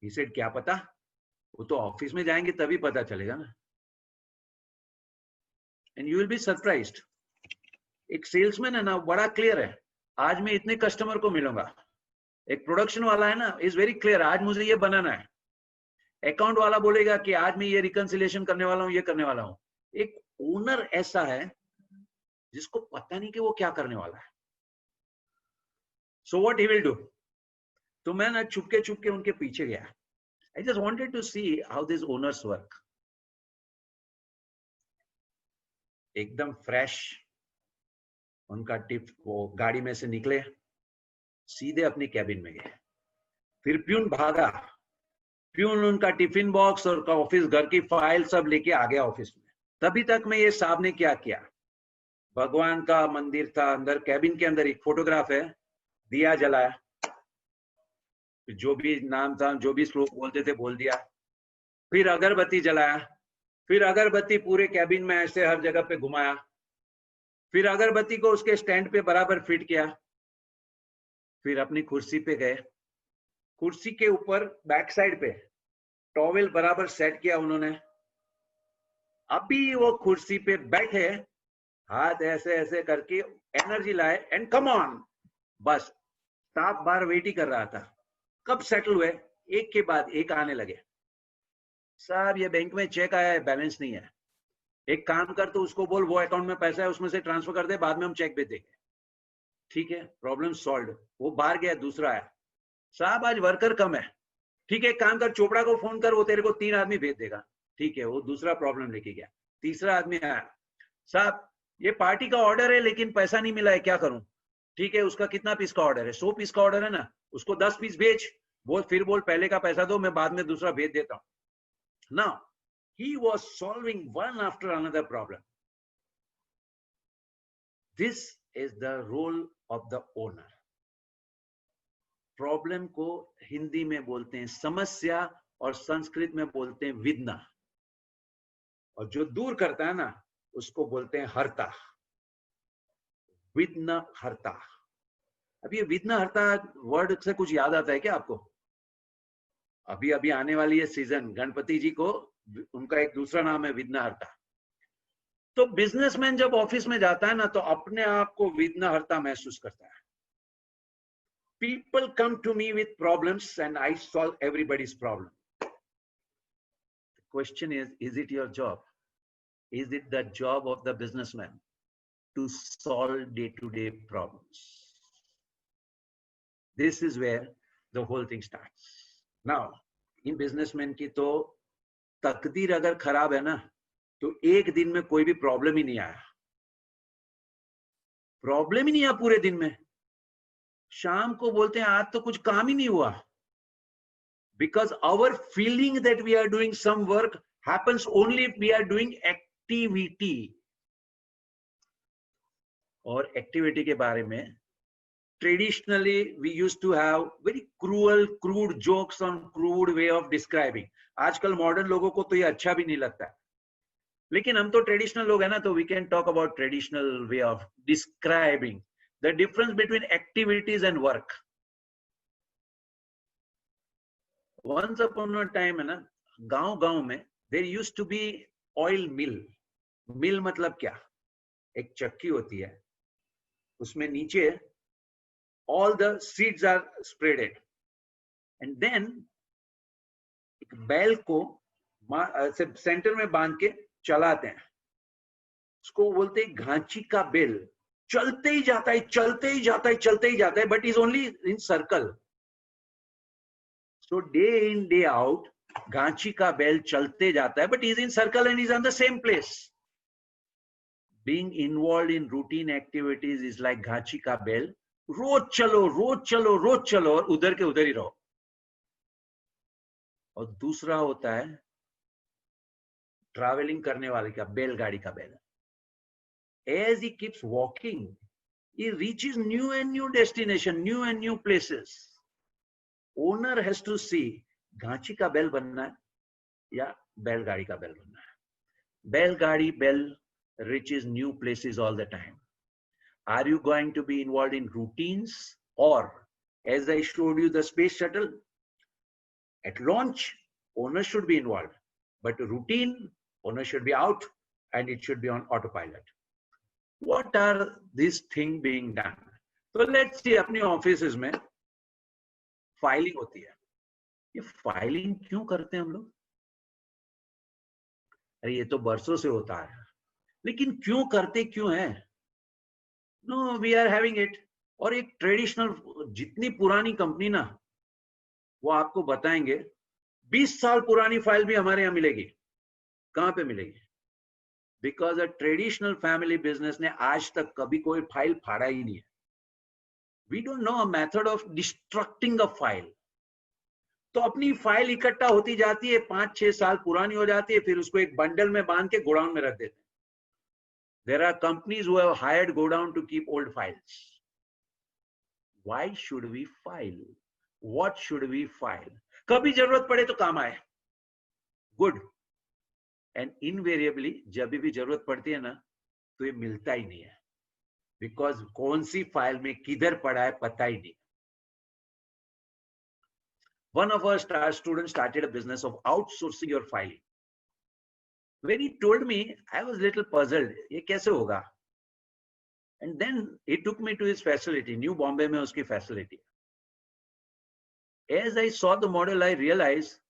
He said क्या पता, वो तो ऑफिस में जाएंगे तभी पता चलेगा ना. And you will be surprised. एक सेल्समैन है ना, बड़ा क्लियर है, आज मैं इतने कस्टमर को मिलूंगा. एक प्रोडक्शन वाला है ना, इज वेरी क्लियर, आज मुझे ये बनाना है. अकाउंट वाला बोलेगा कि आज मैं ये रिकंसिलिएशन करने वाला हूँ, ये करने वाला हूँ. एक ओनर ऐसा है जिसको पता नहीं कि वो क्या करने वाला है. So what he will do? तो मैं ना चुपके उनके पीछे गया. I just wanted to see how these owners work. एकदम फ्रेश उनका टिप वो गाड़ी में से निकले, सीधे अपनी कैबिन में गए. फिर प्यून भागा, प्यून उनका टिफिन बॉक्स और ऑफिस घर की फाइल सब लेके आ गया ऑफिस में. तभी तक में ये साहब ने क्या किया, भगवान का मंदिर था अंदर, कैबिन के अंदर एक फोटोग्राफ है, दिया जलाया, जो भी नाम था, जो भी श्लोक बोलते थे बोल दिया, फिर अगरबत्ती जलाया, फिर अगरबत्ती पूरे कैबिन में ऐसे हर जगह पे घुमाया, फिर अगरबत्ती को उसके स्टैंड पे बराबर फिट किया, फिर अपनी कुर्सी पे गए, कुर्सी के ऊपर बैक साइड पे टॉवेल बराबर सेट किया उन्होंने, अभी वो कुर्सी पे बैठे, हाथ ऐसे ऐसे करके एनर्जी लाए एंड कम ऑन, बस 7 बार वेट ही कर रहा था, कब सेटल हुए, एक के बाद एक आने लगे, साहब ये बैंक में चेक आया है, बैलेंस नहीं है, एक काम कर तो उसको बोल वो अकाउंट में पैसा है उसमें से ट्रांसफर कर दे, बाद में हम चेक भेज देंगे, ठीक है, प्रॉब्लम सॉल्व। वो बाहर गया, दूसरा आया, साहब आज वर्कर कम है, ठीक है एक काम कर चोपड़ा को फोन कर, वो तेरे को 3 आदमी भेज देगा, ठीक है, वो दूसरा प्रॉब्लम लेके गया, तीसरा आदमी आया, साहब ये पार्टी का ऑर्डर है लेकिन पैसा नहीं मिला है, क्या करूं, ठीक है उसका कितना पीस का ऑर्डर है, 100 पीस का ऑर्डर है ना, उसको 10 पीस भेज, बोल फिर बोल पहले का पैसा दो, मैं बाद में दूसरा भेज देता हूं। Now he was solving one after another problem. This is the role of the owner. Problem को हिंदी में बोलते हैं समस्या और संस्कृत में बोलते हैं विघ्न, और जो दूर करता है ना उसको बोलते हैं हर्ता, विघ्न हर्ता। अब ये विघ्न हर्ता वर्ड से कुछ याद आता है क्या आपको? अभी अभी आने वाली है सीजन, गणपति जी को उनका एक दूसरा नाम है विघ्न हर्ता। तो बिजनेसमैन जब ऑफिस में जाता है ना तो अपने आप को विघ्न हर्ता महसूस करता है। People come to me with problems and I solve everybody's problem. The question is it your job? Is it the job of the businessman to solve day-to-day problems? This is where the whole thing starts. Now, in businessman की तो तकदीर अगर खराब है ना तो एक दिन में कोई भी प्रॉब्लम ही नहीं आया, प्रॉब्लम ही नहीं आया पूरे दिन में, शाम को बोलते हैं आज तो कुछ काम ही नहीं हुआ, because our feeling that we are doing some work happens only if we are doing activity. और एक्टिविटी के बारे में traditionally we used to have very crude jokes on crude way of describing. आजकल मॉडर्न लोगों को तो ये अच्छा भी नहीं लगता, लेकिन हम तो ट्रेडिशनल लोग हैं ना, तो we can talk about traditional way of describing the difference between activities and work. Once upon a time है ना, गांव में there used to be oil mill. मिल मतलब क्या, एक चक्की होती है, उसमें नीचे all the seeds are spreaded and then एक बैल को सेंटर में बांध के चलाते हैं, उसको बोलते हैं घांची का बेल, चलते ही जाता है चलते ही जाता है चलते ही जाता है, but is only in circle. So day in day out Ghanchi का बेल चलते जाता है, but is in circle and is on the same place. Being involve in routine activities is like Ghanchi का बेल, रोज चलो रोज चलो रोज चलो और उधर के उधर ही रहो। और दूसरा होता है ट्रैवलिंग करने वाले का बैलगाड़ी का बैल। As he keeps walking, he reaches new and new destination, new and new places. Owner has to see Ghanchi का बैल बनना है या बैलगाड़ी का बैल बनना है। बैलगाड़ी बैल reaches new places all the time. Are you going to be involved in routines, or as I showed you the space shuttle at launch, owner should be involved, but routine owner should be out and it should be on autopilot. What are these things being done? So let's see, अपने offices में filing होती है। ये filing क्यों करते हैं हम लोग? अरे ये तो बरसों से होता है, लेकिन क्यों करते क्यों है? No, we are having it. और एक ट्रेडिशनल, जितनी पुरानी कंपनी ना, वो आपको बताएंगे 20 साल पुरानी फाइल भी हमारे यहाँ मिलेगी। कहाँ पे मिलेगी? Because a traditional family business ने आज तक कभी कोई फाइल फाड़ा ही नहीं है। We don't know a method of destructing a file. तो अपनी फाइल इकट्ठा होती जाती है, 5-6 साल पुरानी हो जाती है, फिर उसको एक बंडल में बांध के गोडाउन में रख देते हैं. There are companies who have hired godown to keep old files. Why should we file? What should we file? कभी जरूरत पड़े तो काम आए. Good. And invariably जब भी जरूरत पड़ती है ना तो ये मिलता ही नहीं है, because कौन सी फाइल में किधर पड़ा है पता ही नहीं. One of our students started a business of outsourcing your filing. When he told me, I was a little puzzled. ये कैसे होगा? And then he took me to his facility. New Bombay में उसकी facility. As I saw the model, I realized,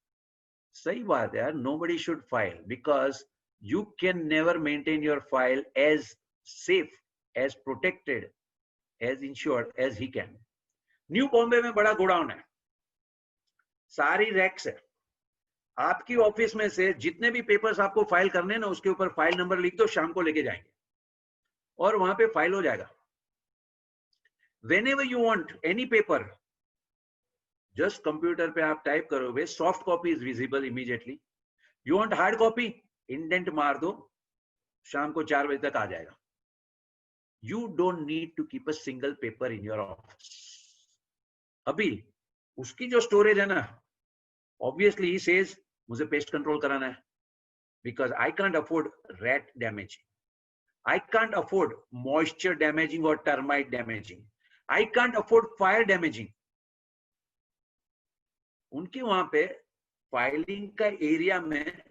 सही बात है यार, nobody should file because you can never maintain your file as safe, as protected, as insured as he can. New Bombay में बड़ा godown है, सारी रैक्स है. आपकी ऑफिस में से जितने भी पेपर्स आपको फाइल करने ना, उसके ऊपर फाइल नंबर लिख दो, शाम को लेके जाएंगे और वहां पे फाइल हो जाएगा. Whenever you want any paper, just computer पे आप टाइप करोगे, soft copy is visible immediately. You want hard copy, indent मार दो, शाम को 4 बजे तक आ जाएगा. You don't need to keep a single paper in your office. अभी उसकी जो स्टोरेज है ना, ऑब्वियसली ही सेज मुझे पेस्ट कंट्रोल कराना है, because I can't afford rat damaging, I can't afford moisture damaging और termite damaging, I can't afford fire damaging. उनके वहां पे फाइलिंग का एरिया में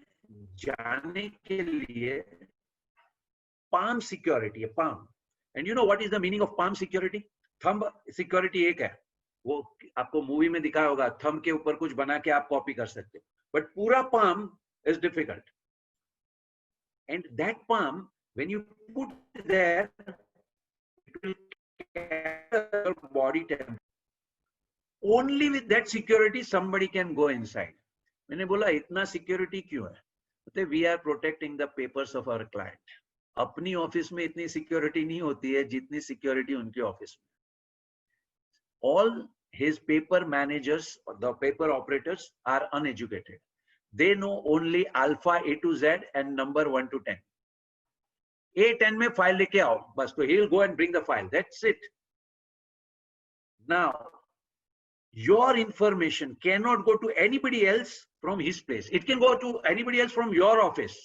जाने के लिए पाम सिक्योरिटी है, palm. And you know what is the meaning of palm security? Thumb security एक है, वो आपको मूवी में दिखाया होगा, थंब के ऊपर कुछ बना के आप कॉपी कर सकते हो, बट पूरा palm is difficult. And that palm when you put there, it will capture body temperature. Only with that security somebody can go inside. मैंने बोला इतना सिक्योरिटी क्यों है? तो we are protecting the papers of our client. अपनी office में इतनी security नहीं होती है जितनी सिक्योरिटी उनके ऑफिस में. All his paper managers, the paper operators are uneducated. They know only alpha A to Z and number 1 to 10. A10 में फाइल लेके आओ बस, तो he'll go and bring the file. That's it. Now your information cannot go to anybody else from his place. It can go to anybody else from your office.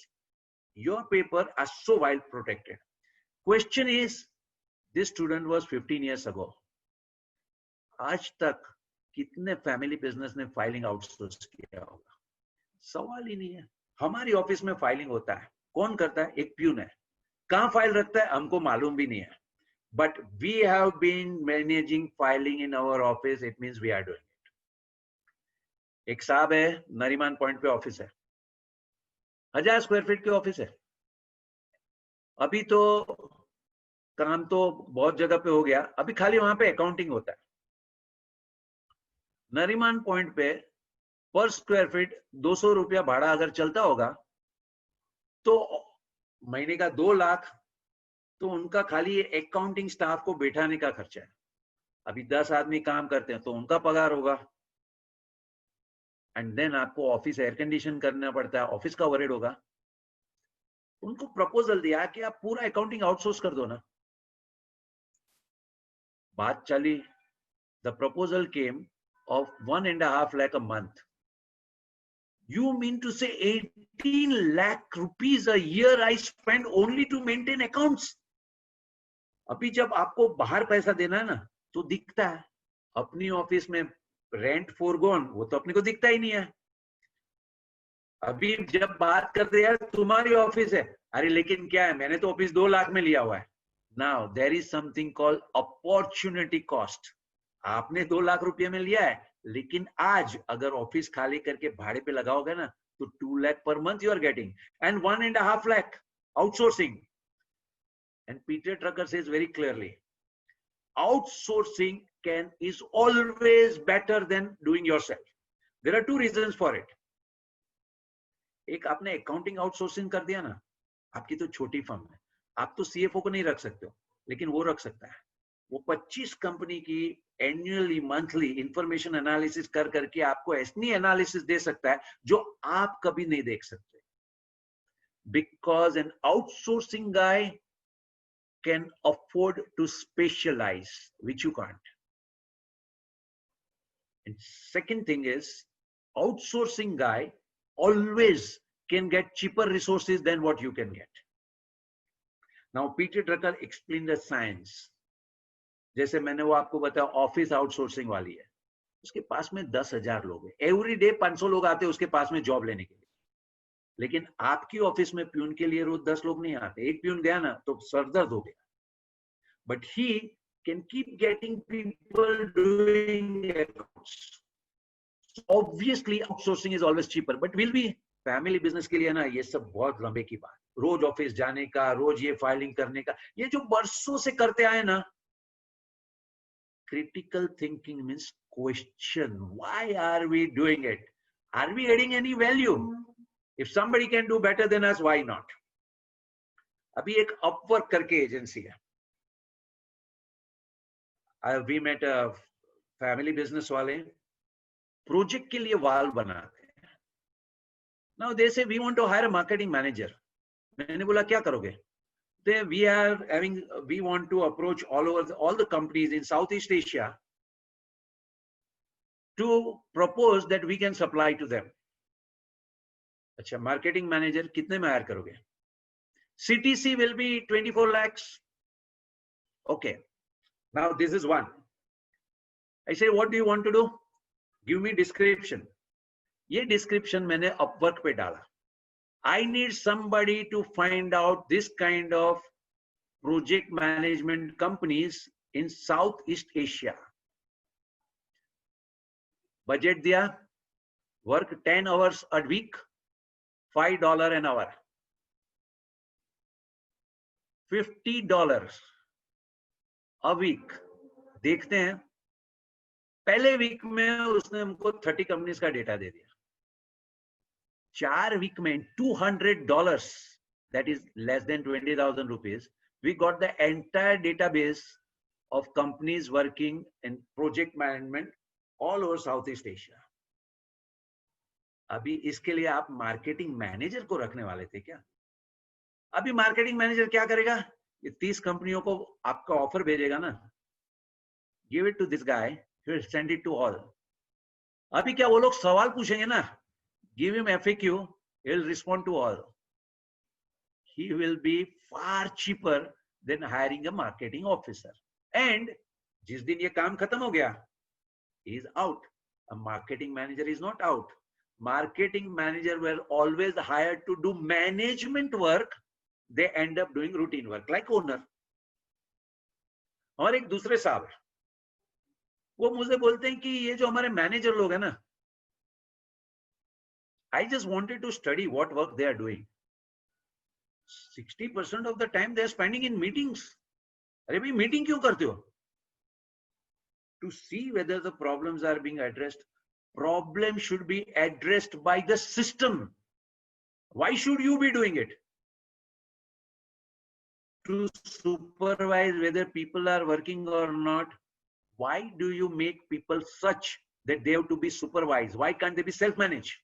Your paper are so well protected. Question is, this student was 15 years ago. आज तक कितने family business ने filing outsource किया होगा? सवाल ही नहीं है. हमारी ऑफिस में फाइलिंग होता है, कौन करता है? एक प्यून है. कहाँ फाइल रखता है हमको मालूम भी नहीं है. But we have been managing filing in our office. It means we are doing it. एक साहब है, नरीमान पॉइंट पे ऑफिस है, 1000 स्क्वायर फीट की ऑफिस है. अभी तो काम तो बहुत जगह पे हो गया, अभी खाली वहां पे अकाउंटिंग होता है. नरीमान पॉइंट पे पर स्क्वायर फीट 200 रुपया भाड़ा अगर चलता होगा तो महीने का 2 लाख, तो उनका खाली अकाउंटिंग स्टाफ को बैठाने का खर्चा है. अभी 10 आदमी काम करते हैं तो उनका पगार होगा. एंड देन आपको ऑफिस एयर कंडीशन करना पड़ता है, ऑफिस का ओवरहेड होगा. उनको प्रपोजल दिया कि आप पूरा अकाउंटिंग आउटसोर्स कर दो ना. बात चली, the proposal came of 1.5 lakh a month. You mean to say 18 lakh rupees a year I spend only to maintain accounts? अभी जब आपको बाहर पैसा देना है ना तो दिखता है, अपनी ऑफिस में रेंट फोरगोन, वो तो अपने को दिखता ही नहीं है. अभी जब बात करते हैं तुम्हारी ऑफिस है, अरे लेकिन क्या है, मैंने तो ऑफिस 2 लाख में लिया हुआ है. Now there is something called opportunity cost. आपने 2 लाख रुपये में लिया है, लेकिन आज अगर ऑफिस खाली करके भाड़े पे लगाओगे ना तो 2 lakh per month you are getting, and 1.5 lakh outsourcing. And Peter Drucker says very clearly, outsourcing is always better than doing yourself. There are 2 reasons for it. एक, आपने अकाउंटिंग आउटसोर्सिंग कर दिया ना, आपकी तो छोटी फर्म है, आप तो सीएफओ को नहीं रख सकते हो, लेकिन वो रख सकता है. वो 25 कंपनी की एनुअली मंथली इंफॉर्मेशन एनालिसिस कर करके आपको ऐसी एनालिसिस दे सकता है जो आप कभी नहीं देख सकते, because an outsourcing guy can afford to specialize, which you can't. And second thing is, outsourcing guy always can get cheaper resources than what you can get. Now, Peter Drucker explained the science. जैसे मैंने वो आपको बताया office outsourcing वाली है, उसके पास में 10,000 लोग हैं, एवरी डे 500 लोग आते हैं उसके पास में जॉब लेने के लिए, लेकिन आपकी ऑफिस में प्यून के लिए रोज 10 लोग नहीं आते। एक प्यून गया ना तो सरदर्द हो गया, but he can keep getting people doing accounts. So obviously outsourcing is always cheaper, but will be family business के लिए ना ये सब बहुत लंबे की बात, रोज ऑफिस जाने का, रोज ये फाइलिंग करने का, ये जो बरसों से करते आए ना। Critical thinking means question, why are we doing it? Are we adding any value? If somebody can do better than us, why not? अभी एक Upwork करके एजेंसी है, we met a family business वाले, प्रोजेक्ट के लिए वाल बनाते हैं। Now they say we want to hire a marketing manager. मैंने बोला क्या करोगे? We want to approach all the companies in Southeast Asia to propose that we can supply to them. अच्छा, marketing manager कितने में हायर करोगे? CTC will be 24 lakhs. Okay. Now this is one. I say, what do you want to do? Give me description. ये description मैंने Upwork पे डाला. I need somebody to find out this kind of project management companies in Southeast Asia. Budget दिया, work 10 hours a week, $5 an hour. $50 a week. देखते हैं, पहले week में उसने हमको 30 कंपनीज का डेटा दे दिया। 4 वीक में $200, that is less than 20,000 rupees, we got the entire database of companies working in project management all over Southeast Asia. अभी इसके लिए आप मार्केटिंग मैनेजर को रखने वाले थे क्या? अभी मार्केटिंग मैनेजर क्या करेगा? ये 30 कंपनियों को आपका ऑफर भेजेगा ना, give it to this guy, he will send it to all. अभी क्या वो लोग सवाल पूछेंगे ना, give him FAQ, he will respond to all. He will be far cheaper than hiring a marketing officer. And जिस दिन ये काम खत्म हो गया, he is out. A marketing manager is not out. Marketing manager were always hired to do management work. They end up doing routine work like owner. और एक दूसरे साहब वो मुझे बोलते हैं कि ये जो हमारे मैनेजर लोग हैं ना, I just wanted to study what work they are doing. 60% of the time they are spending in meetings. अरे भाई मीटिंग क्यों करते हो? To see whether the problems are being addressed. Problem should be addressed by the system. Why should you be doing it? To supervise whether people are working or not. Why do you make people such that they have to be supervised? Why can't they be self-managed?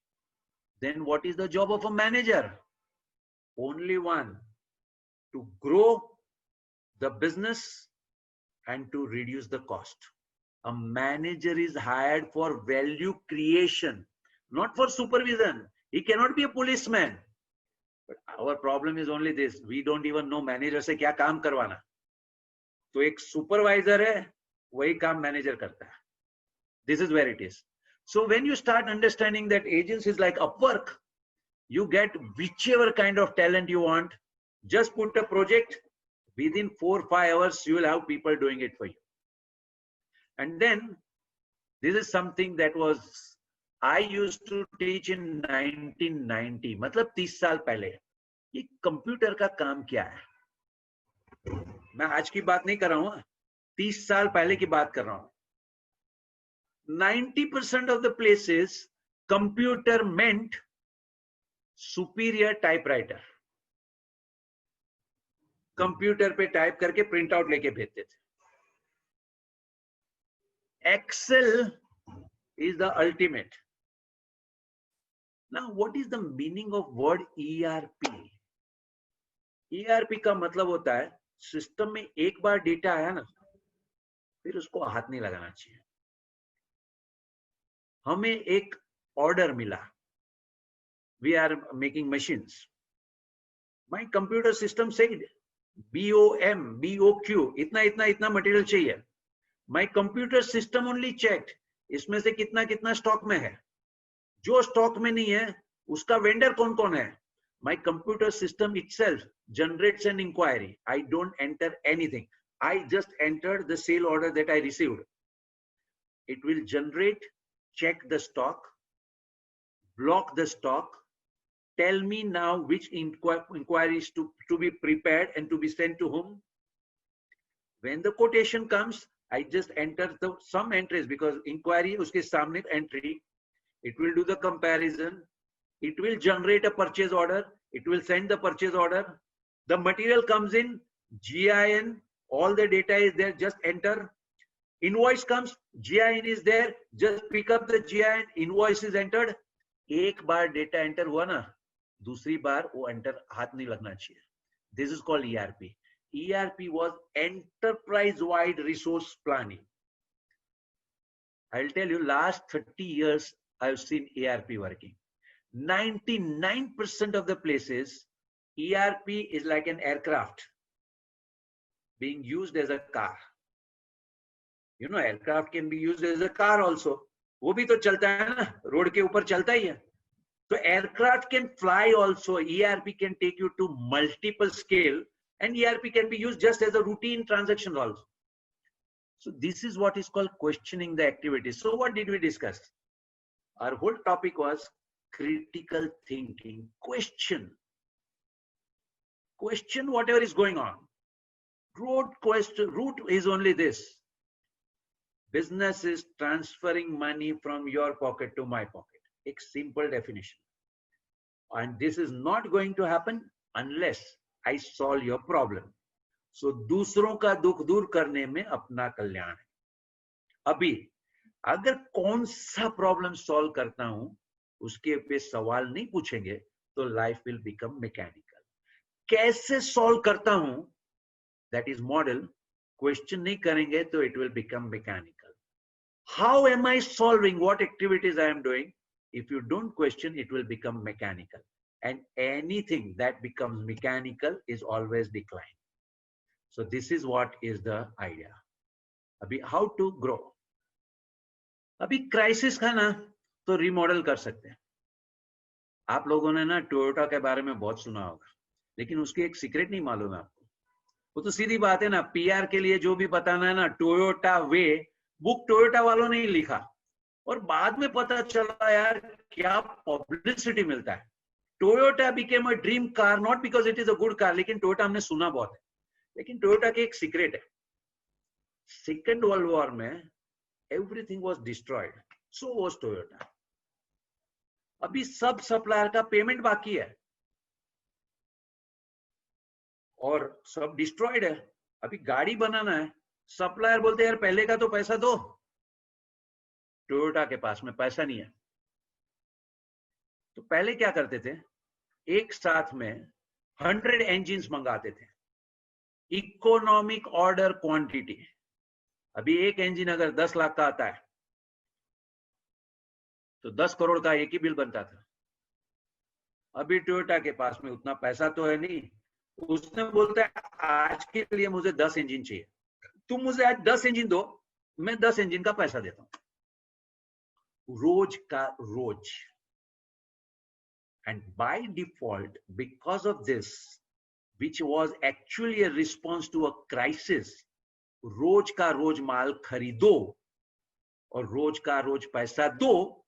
Then what is the job of a manager? Only one, to grow the business and to reduce the cost. A manager is hired for value creation, not for supervision. He cannot be a policeman. But our problem is only this: we don't even know manager से क्या काम करवाना. तो एक supervisor है, वही काम manager करता है. This is where it is. So when you start understanding that agencies like Upwork, you get whichever kind of talent you want. Just put a project. Within 4 or 5 hours, you will have people doing it for you. And then this is something that was I used to teach in 1990. मतलब 30 साल पहले. ये computer का काम क्या है? मैं आज की बात नहीं कर रहा हूँ, 30 साल पहले की बात कर रहा हूँ. 90% of the places, computer meant superior typewriter. Computer पे टाइप करके प्रिंट आउट लेके भेजते थे. Excel is the ultimate. Now, what is the meaning of word ERP? ERP का मतलब होता है सिस्टम में एक बार डेटा आया ना, फिर उसको हाथ नहीं लगाना चाहिए. हमें एक ऑर्डर मिला. We are making machines. My computer system said BOM, BOQ, इतना इतना इतना मटेरियल चाहिए. My computer system only checked इसमें से कितना कितना स्टॉक में है. जो स्टॉक में नहीं है उसका वेंडर कौन कौन है. My computer system itself generates an inquiry. I don't enter anything. I just entered the sale order that I received. It will generate, check the stock, block the stock, tell me now which inquiries to be prepared and to be sent to whom. When the quotation comes, I just enter some entries because inquiry uske samne entry. It will do the comparison. It will generate a purchase order. It will send the purchase order. The material comes in, GIN, all the data is there, just enter. Invoice comes, GIN is there, just pick up the GIN, invoice is entered. एक बार data enter हुआ ना, दूसरी बार वो enter हाथ नहीं लगना चाहिए. This is called ERP. ERP was enterprise wide resource planning. I'll tell you, last 30 years I've seen ERP working. 99% of the places ERP is like an aircraft being used as a car. You know, aircraft can be used as a car also. वो भी तो चलता है ना, road के ऊपर चलता ही है. So aircraft can fly also. ERP can take you to multiple scale, and ERP can be used just as a routine transaction also. So this is what is called questioning the activity. So what did we discuss? Our whole topic was critical thinking. Question whatever is going on. Root is only this. Business is transferring money from your pocket to my pocket. A simple definition. And this is not going to happen unless I solve your problem. So दूसरों का दुख दूर करने में अपना कल्याण है. अभी अगर कौन सा प्रॉब्लम सॉल्व करता हूं उसके पे सवाल नहीं पूछेंगे तो लाइफ विल बिकम मैकेनिकल. कैसे सॉल्व करता हूं, दैट इज मॉडल. क्वेश्चन नहीं करेंगे तो it will become mechanical. How am I solving? What activities I am doing? If you don't question, it will become mechanical. And anything that becomes mechanical is always decline. So this is what is the idea. Abhi how to grow. अभी crisis का ना तो remodel कर सकते हैं. आप लोगों ने ना टोयोटा के बारे में बहुत सुना होगा, लेकिन उसकी एक सीक्रेट नहीं मालूम है आपको. वो तो सीधी बात है ना, पीआर के लिए जो भी बताना है ना, टोयोटा वे बुक टोयोटा वालों ने ही लिखा और बाद में पता चला यार क्या पब्लिसिटी मिलता है. Toyota became a dream car not because it is a good car, लेकिन टोयोटा हमने सुना बहुत है. लेकिन टोयोटा की एक सीक्रेट है. सेकेंड वर्ल्ड वॉर में everything was destroyed, so was Toyota. अभी सब सप्लायर का पेमेंट बाकी है और सब डिस्ट्रॉयड है. अभी गाड़ी बनाना है, सप्लायर बोलते हैं यार पहले का तो पैसा दो. टोयोटा के पास में पैसा नहीं है. तो पहले क्या करते थे, एक साथ में 100 इंजिन्स मंगाते थे. Economic order quantity. अभी एक इंजन अगर 10 लाख का आता है तो 10 करोड़ का एक ही बिल बनता था. अभी टोयोटा के पास में उतना पैसा तो है नहीं. उसने बोलता है आज के लिए मुझे 10 इंजन चाहिए, तुम मुझे आज 10 इंजन दो, मैं 10 इंजन का पैसा देता हूं. रोज का रोज. And by default because of this which was actually a response to a crisis, रोज का रोज माल खरीदो और रोज का रोज पैसा दो,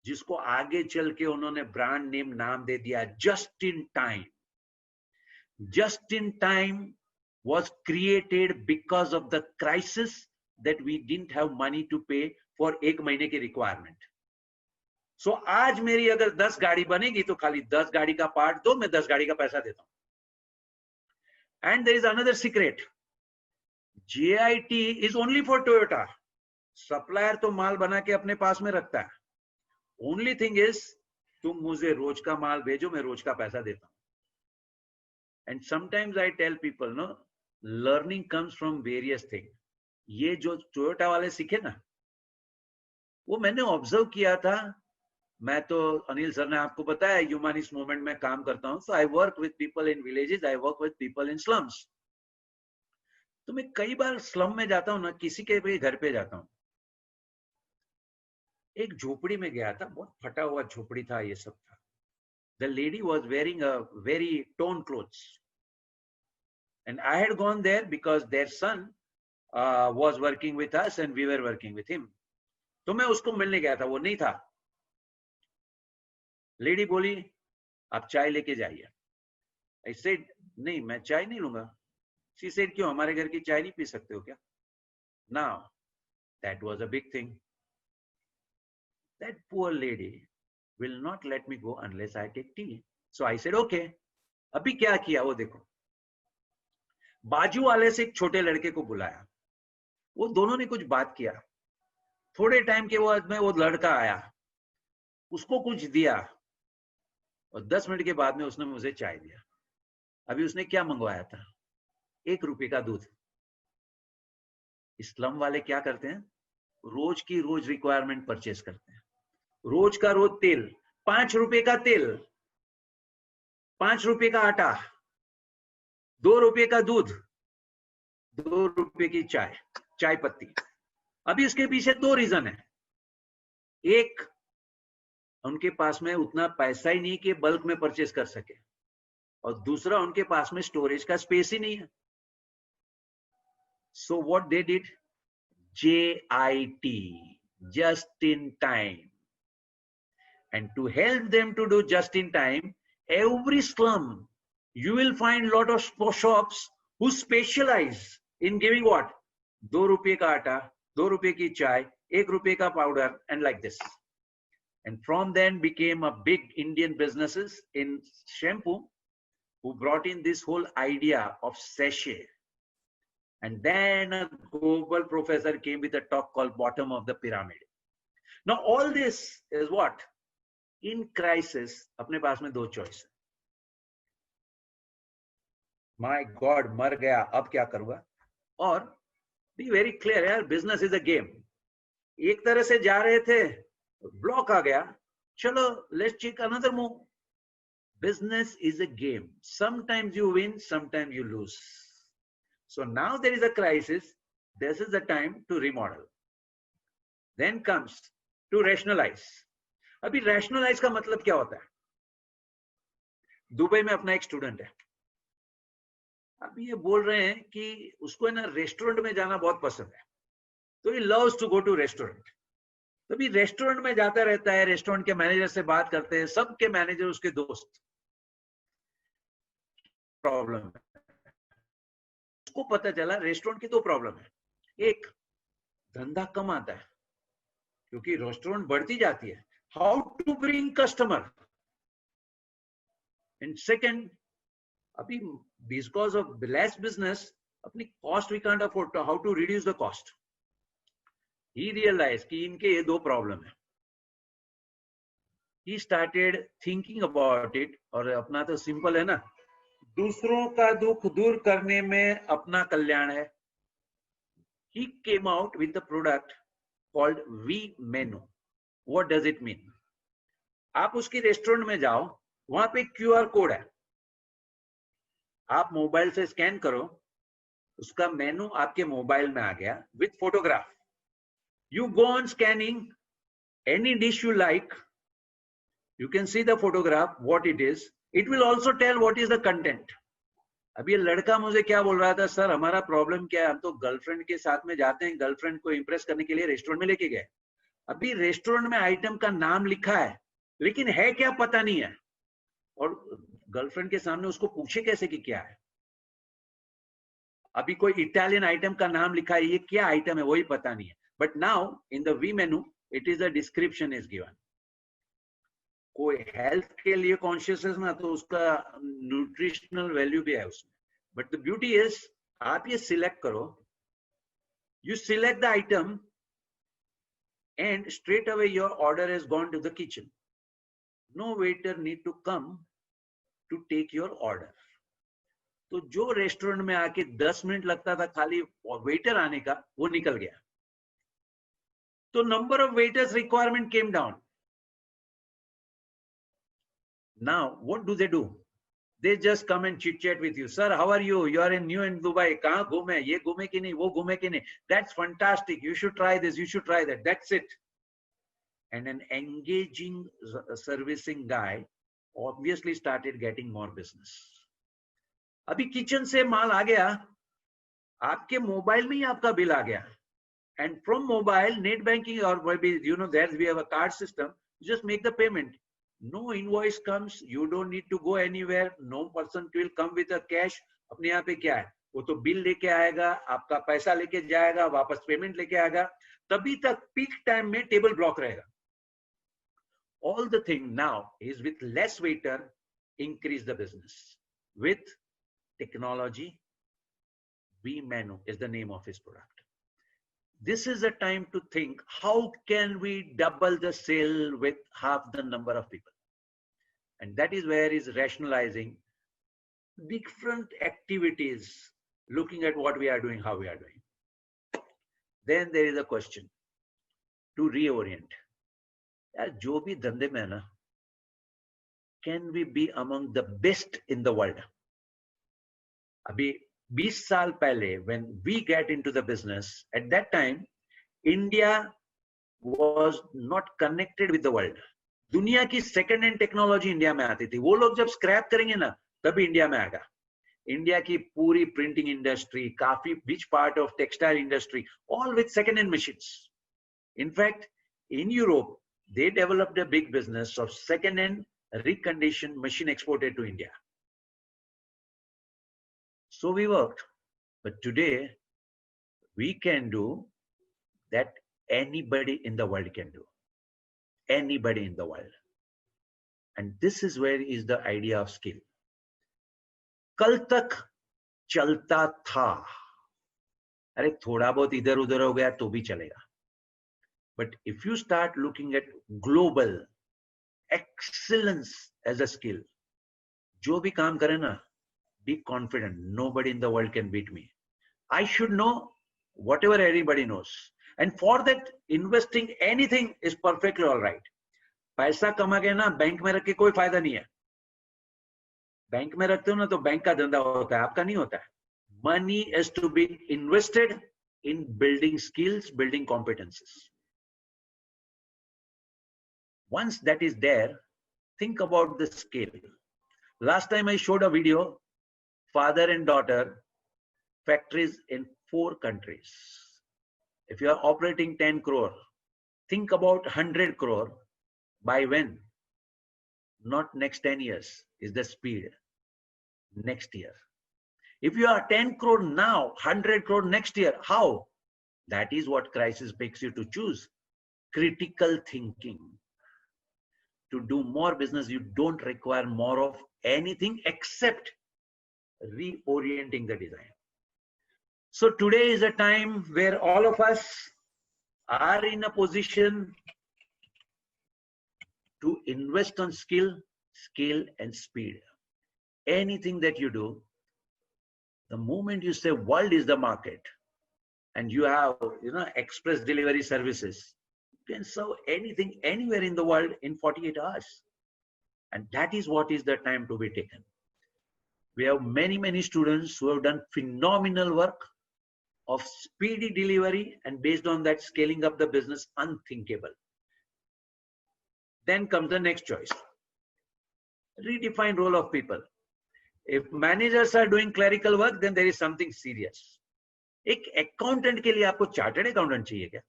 जिसको आगे चल के उन्होंने ब्रांड नेम नाम दे दिया just in time. Just in time was created because of the crisis that we didn't have money to pay for एक महीने की requirement. So आज मेरी अगर 10 गाड़ी बनेगी तो खाली 10 गाड़ी का पार्ट दो, मैं 10 गाड़ी का पैसा देता हूं. And there is another secret. JIT is only for Toyota. Supplier तो माल बना के अपने पास में रखता है. ओनली थिंग इज तुम मुझे रोज का माल भेजो, मैं रोज का पैसा देता हूं. And sometimes I tell people no, learning comes from various thing. ये जो टोयोटा वाले सीखे ना, वो मैंने ऑब्जर्व किया था. मैं तो अनिल सर ने आपको बताया ह्यूमनिस्ट मूवमेंट में काम करता हूं. So I work with people in villages, I work with people in slums. तो मैं कई बार स्लम में जाता हूं ना, किसी के भी घर पे जाता हूं. एक झोपड़ी में गया था, बहुत फटा हुआ झोपड़ी था, ये सब था. The lady was wearing a very torn clothes and I had gone there because their son was working with us and we were working with him. तो मैं उसको मिलने गया था, वो नहीं था. लेडी बोली आप चाय लेके जाइए. I said नहीं, मैं चाय नहीं लूंगा. She said क्यों, हमारे घर की चाय नहीं पी सकते हो क्या? Now that was a big thing. That poor lady will not let me go unless I take tea. So I said okay. अभी क्या किया वो देखो, बाजू वाले से एक छोटे लड़के को बुलाया, वो दोनों ने कुछ बात किया. थोड़े टाइम के बाद में वो लड़का आया, उसको कुछ दिया और 10 मिनट के बाद में उसने मुझे चाय दिया. अभी उसने क्या मंगवाया था? 1 रुपए का दूध. इस्लाम वाले क्या करते हैं, रोज की रोज रिक्वायरमेंट परचेस करते हैं. रोज का रोज तेल, 5 रुपए का तेल, 5 रुपए का आटा, 2 रुपए का दूध, 2 रुपए की चाय, चाय पत्ती. अभी इसके पीछे 2 रीजन है. एक, उनके पास में उतना पैसा ही नहीं कि बल्क में परचेस कर सके, और दूसरा उनके पास में स्टोरेज का स्पेस ही नहीं है. So what they did, JIT, just in time. And to help them to do just in time, every slum you will find lot of shops who specialize in giving what, 2 रुपए का आटा, 2 रुपए की चाय, 1 रुपए का powder, and like this. And from then became a big Indian businesses in shampoo who brought in this whole idea of sachet. And then a global professor came with a talk called bottom of the pyramid. Now all this is what? In crisis, अपने पास में 2 choice. My God, मर गया, अब क्या करूँगा? और be very clear यार, business is a game. एक तरह से जा रहे थे, ब्लॉक आ गया, चलो let's check another move. Business is a game. Sometimes you win, sometimes you lose. So now there is a crisis. This is the time to remodel. Then comes to rationalize. अभी rationalize का मतलब क्या होता है? Dubai में अपना एक student है, अभी ये बोल रहे हैं कि उसको है ना रेस्टोरेंट में जाना बहुत पसंद है, तो he loves to go to restaurant. तो भी रेस्टोरेंट में जाता रहता है, रेस्टोरेंट के मैनेजर से बात करते हैं, सबके मैनेजर उसके दोस्त. प्रॉब्लम है, उसको पता चला रेस्टोरेंट की 2 प्रॉब्लम है. एक, धंधा कम आता है क्योंकि रेस्टोरेंट बढ़ती जाती है. How to bring customer. And second, अभी बिकॉज ऑफ लेस बिजनेस, अपनी cost we can't afford, how to reduce the cost. He realise कि इनके ये 2 प्रॉब्लम है. He started thinking about it, और अपना तो सिंपल है ना, दूसरों का दुख दूर करने में अपना कल्याण है. He came out with the product called V-Menu. What does it mean? आप उसकी रेस्टोरेंट में जाओ, वहां पे QR कोड है, आप मोबाइल से स्कैन करो, उसका मेनू आपके मोबाइल में आ गया with photograph. You go on scanning any dish you like, you can see the photograph, what it is. It will also tell what is the content. अब ये लड़का मुझे क्या बोल रहा था, सर हमारा प्रॉब्लम क्या है, हम तो गर्लफ्रेंड के साथ में जाते हैं, गर्लफ्रेंड को इंप्रेस करने के लिए रेस्टोरेंट में लेके गए. अभी रेस्टोरेंट में आइटम का नाम लिखा है, लेकिन है क्या पता नहीं है, और गर्लफ्रेंड के सामने उसको पूछे कैसे कि क्या है. अभी कोई इटालियन आइटम का नाम लिखा है, ये क्या आइटम है वही पता नहीं है. But now in the V-Menu it is a description is given. कोई हेल्थ के लिए कॉन्शियस है ना, तो उसका न्यूट्रिशनल वैल्यू भी है उसमें. बट द ब्यूटी इज, आप ये सिलेक्ट करो, you select the item, and straight away your order has gone to the kitchen. No waiter need to come to take your order. तो जो रेस्टोरेंट में आके 10 मिनट लगता था खाली वेटर आने का, वो निकल गया. तो number of waiters requirement came down. Now what do? They just come and chit chat with you. Sir, how are you? You are in new in Dubai. कहाँ घूमे? ये घूमे कि नहीं? वो घूमे कि नहीं? That's fantastic. You should try this. You should try that. That's it. And an engaging servicing guy obviously started getting more business. अभी किचन से माल आ गया, आपके मोबाइल में ही आपका बिल आ गया. And from mobile, net banking, or maybe there we have a card system. You just make the payment. No invoice comes. You don't need to go anywhere. No person will come with a cash. अपने यहाँ पे क्या है? वो तो bill लेके आएगा, आपका पैसा लेके जाएगा, वापस पेमेंट लेके आएगा. तभी तक पीक टाइम में टेबल ब्लॉक रहेगा. All the thing now is with less waiter, increase the business. With technology, vMenu is the name of his product. This is a time to think, how can we double the sale with half the number of people? And that is where he's rationalizing different activities, looking at what we are doing, how we are doing. Then there is a question to reorient. जो भी धंधे में है ना, can we be among the best in the world? अभी 20 साल पहले, when we get into the business, at that time, India was not connected with the world. दुनिया की second hand technology इंडिया में आती थी. वो लोग जब scrap करेंगे ना, तभी इंडिया में आएगा. इंडिया की पूरी printing industry, काफी which part of textile industry, all with second hand machines. In fact, in Europe, they developed a big business of second hand reconditioned machine exported to India. So we worked, but today we can do that anybody in the world can do. Anybody in the world. And this is where is the idea of skill. कल तक चलता था. अरे थोड़ा बहुत इधर उधर हो गया तो भी चलेगा. But if you start looking at global excellence as a skill, जो भी काम करे ना, be confident. Nobody in the world can beat me. I should know whatever everybody knows. And for that, investing anything is perfectly all right. पैसा कमा के ना bank में रख के कोई फायदा नहीं है. बैंक में रखते हो ना तो बैंक का धंधा होता है, आपका नहीं होता है. Money is to be invested in building skills, building competencies. Once that is there, think about the scale. Last time I showed a video, father and daughter, factories in 4 countries. If you are operating 10 crore, think about 100 crore. By when? Not next 10 years is the speed. Next year. If you are 10 crore now, 100 crore next year, how? That is what crisis makes you to choose. Critical thinking. To do more business, you don't require more of anything except reorienting the design. So today is a time where all of us are in a position to invest on skill and speed. Anything that you do, the moment you say world is the market and you have express delivery services, you can serve anything anywhere in the world in 48 hours. And that is what is the time to be taken. We have many students who have done phenomenal work of speedy delivery, and based on that scaling up the business unthinkable. Then comes the next choice. Redefine role of people. If managers are doing clerical work, then there is something serious. एक accountant के लिए आपको chartered accountant चाहिए क्या?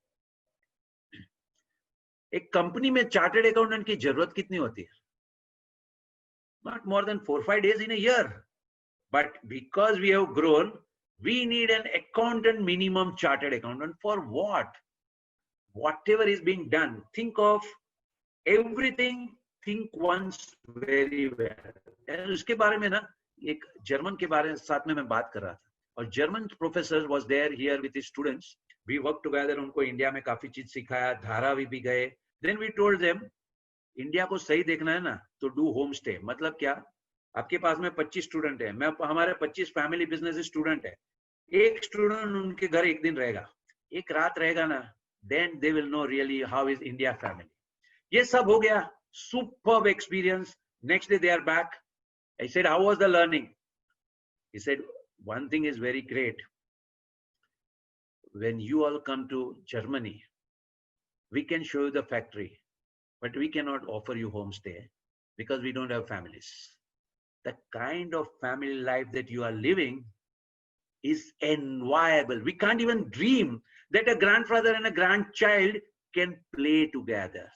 एक company में chartered accountant की जरूरत कितनी होती है? Not more than 4-5 days in a year. But because we have grown, we need an accountant, minimum chartered accountant. For what? Whatever is being done, think of everything, think once very well. And उसके बारे में ना एक German के बारे में साथ में मैं बात कर रहा था. और German professor was there here with his students. We worked together. उनको इंडिया में काफी चीज सिखाया, धारावी भी गए. Then we told them, India को सही देखना है ना, तो डू होम स्टे. मतलब क्या, आपके पास में 25 स्टूडेंट है, मैं हमारे 25 फैमिली बिजनेस स्टूडेंट है, एक स्टूडेंट उनके घर एक दिन रहेगा, एक रात रहेगा ना, then they will know really how is India family. ये सब हो गया. Superb experience. Next day they are back. I said, how was the learning? He said, one thing is very great. When you all come to Germany, we can show you the factory, but we cannot offer you homestay because we don't have families. The kind of family life that you are living is enviable. We can't even dream that a grandfather and a grandchild can play together.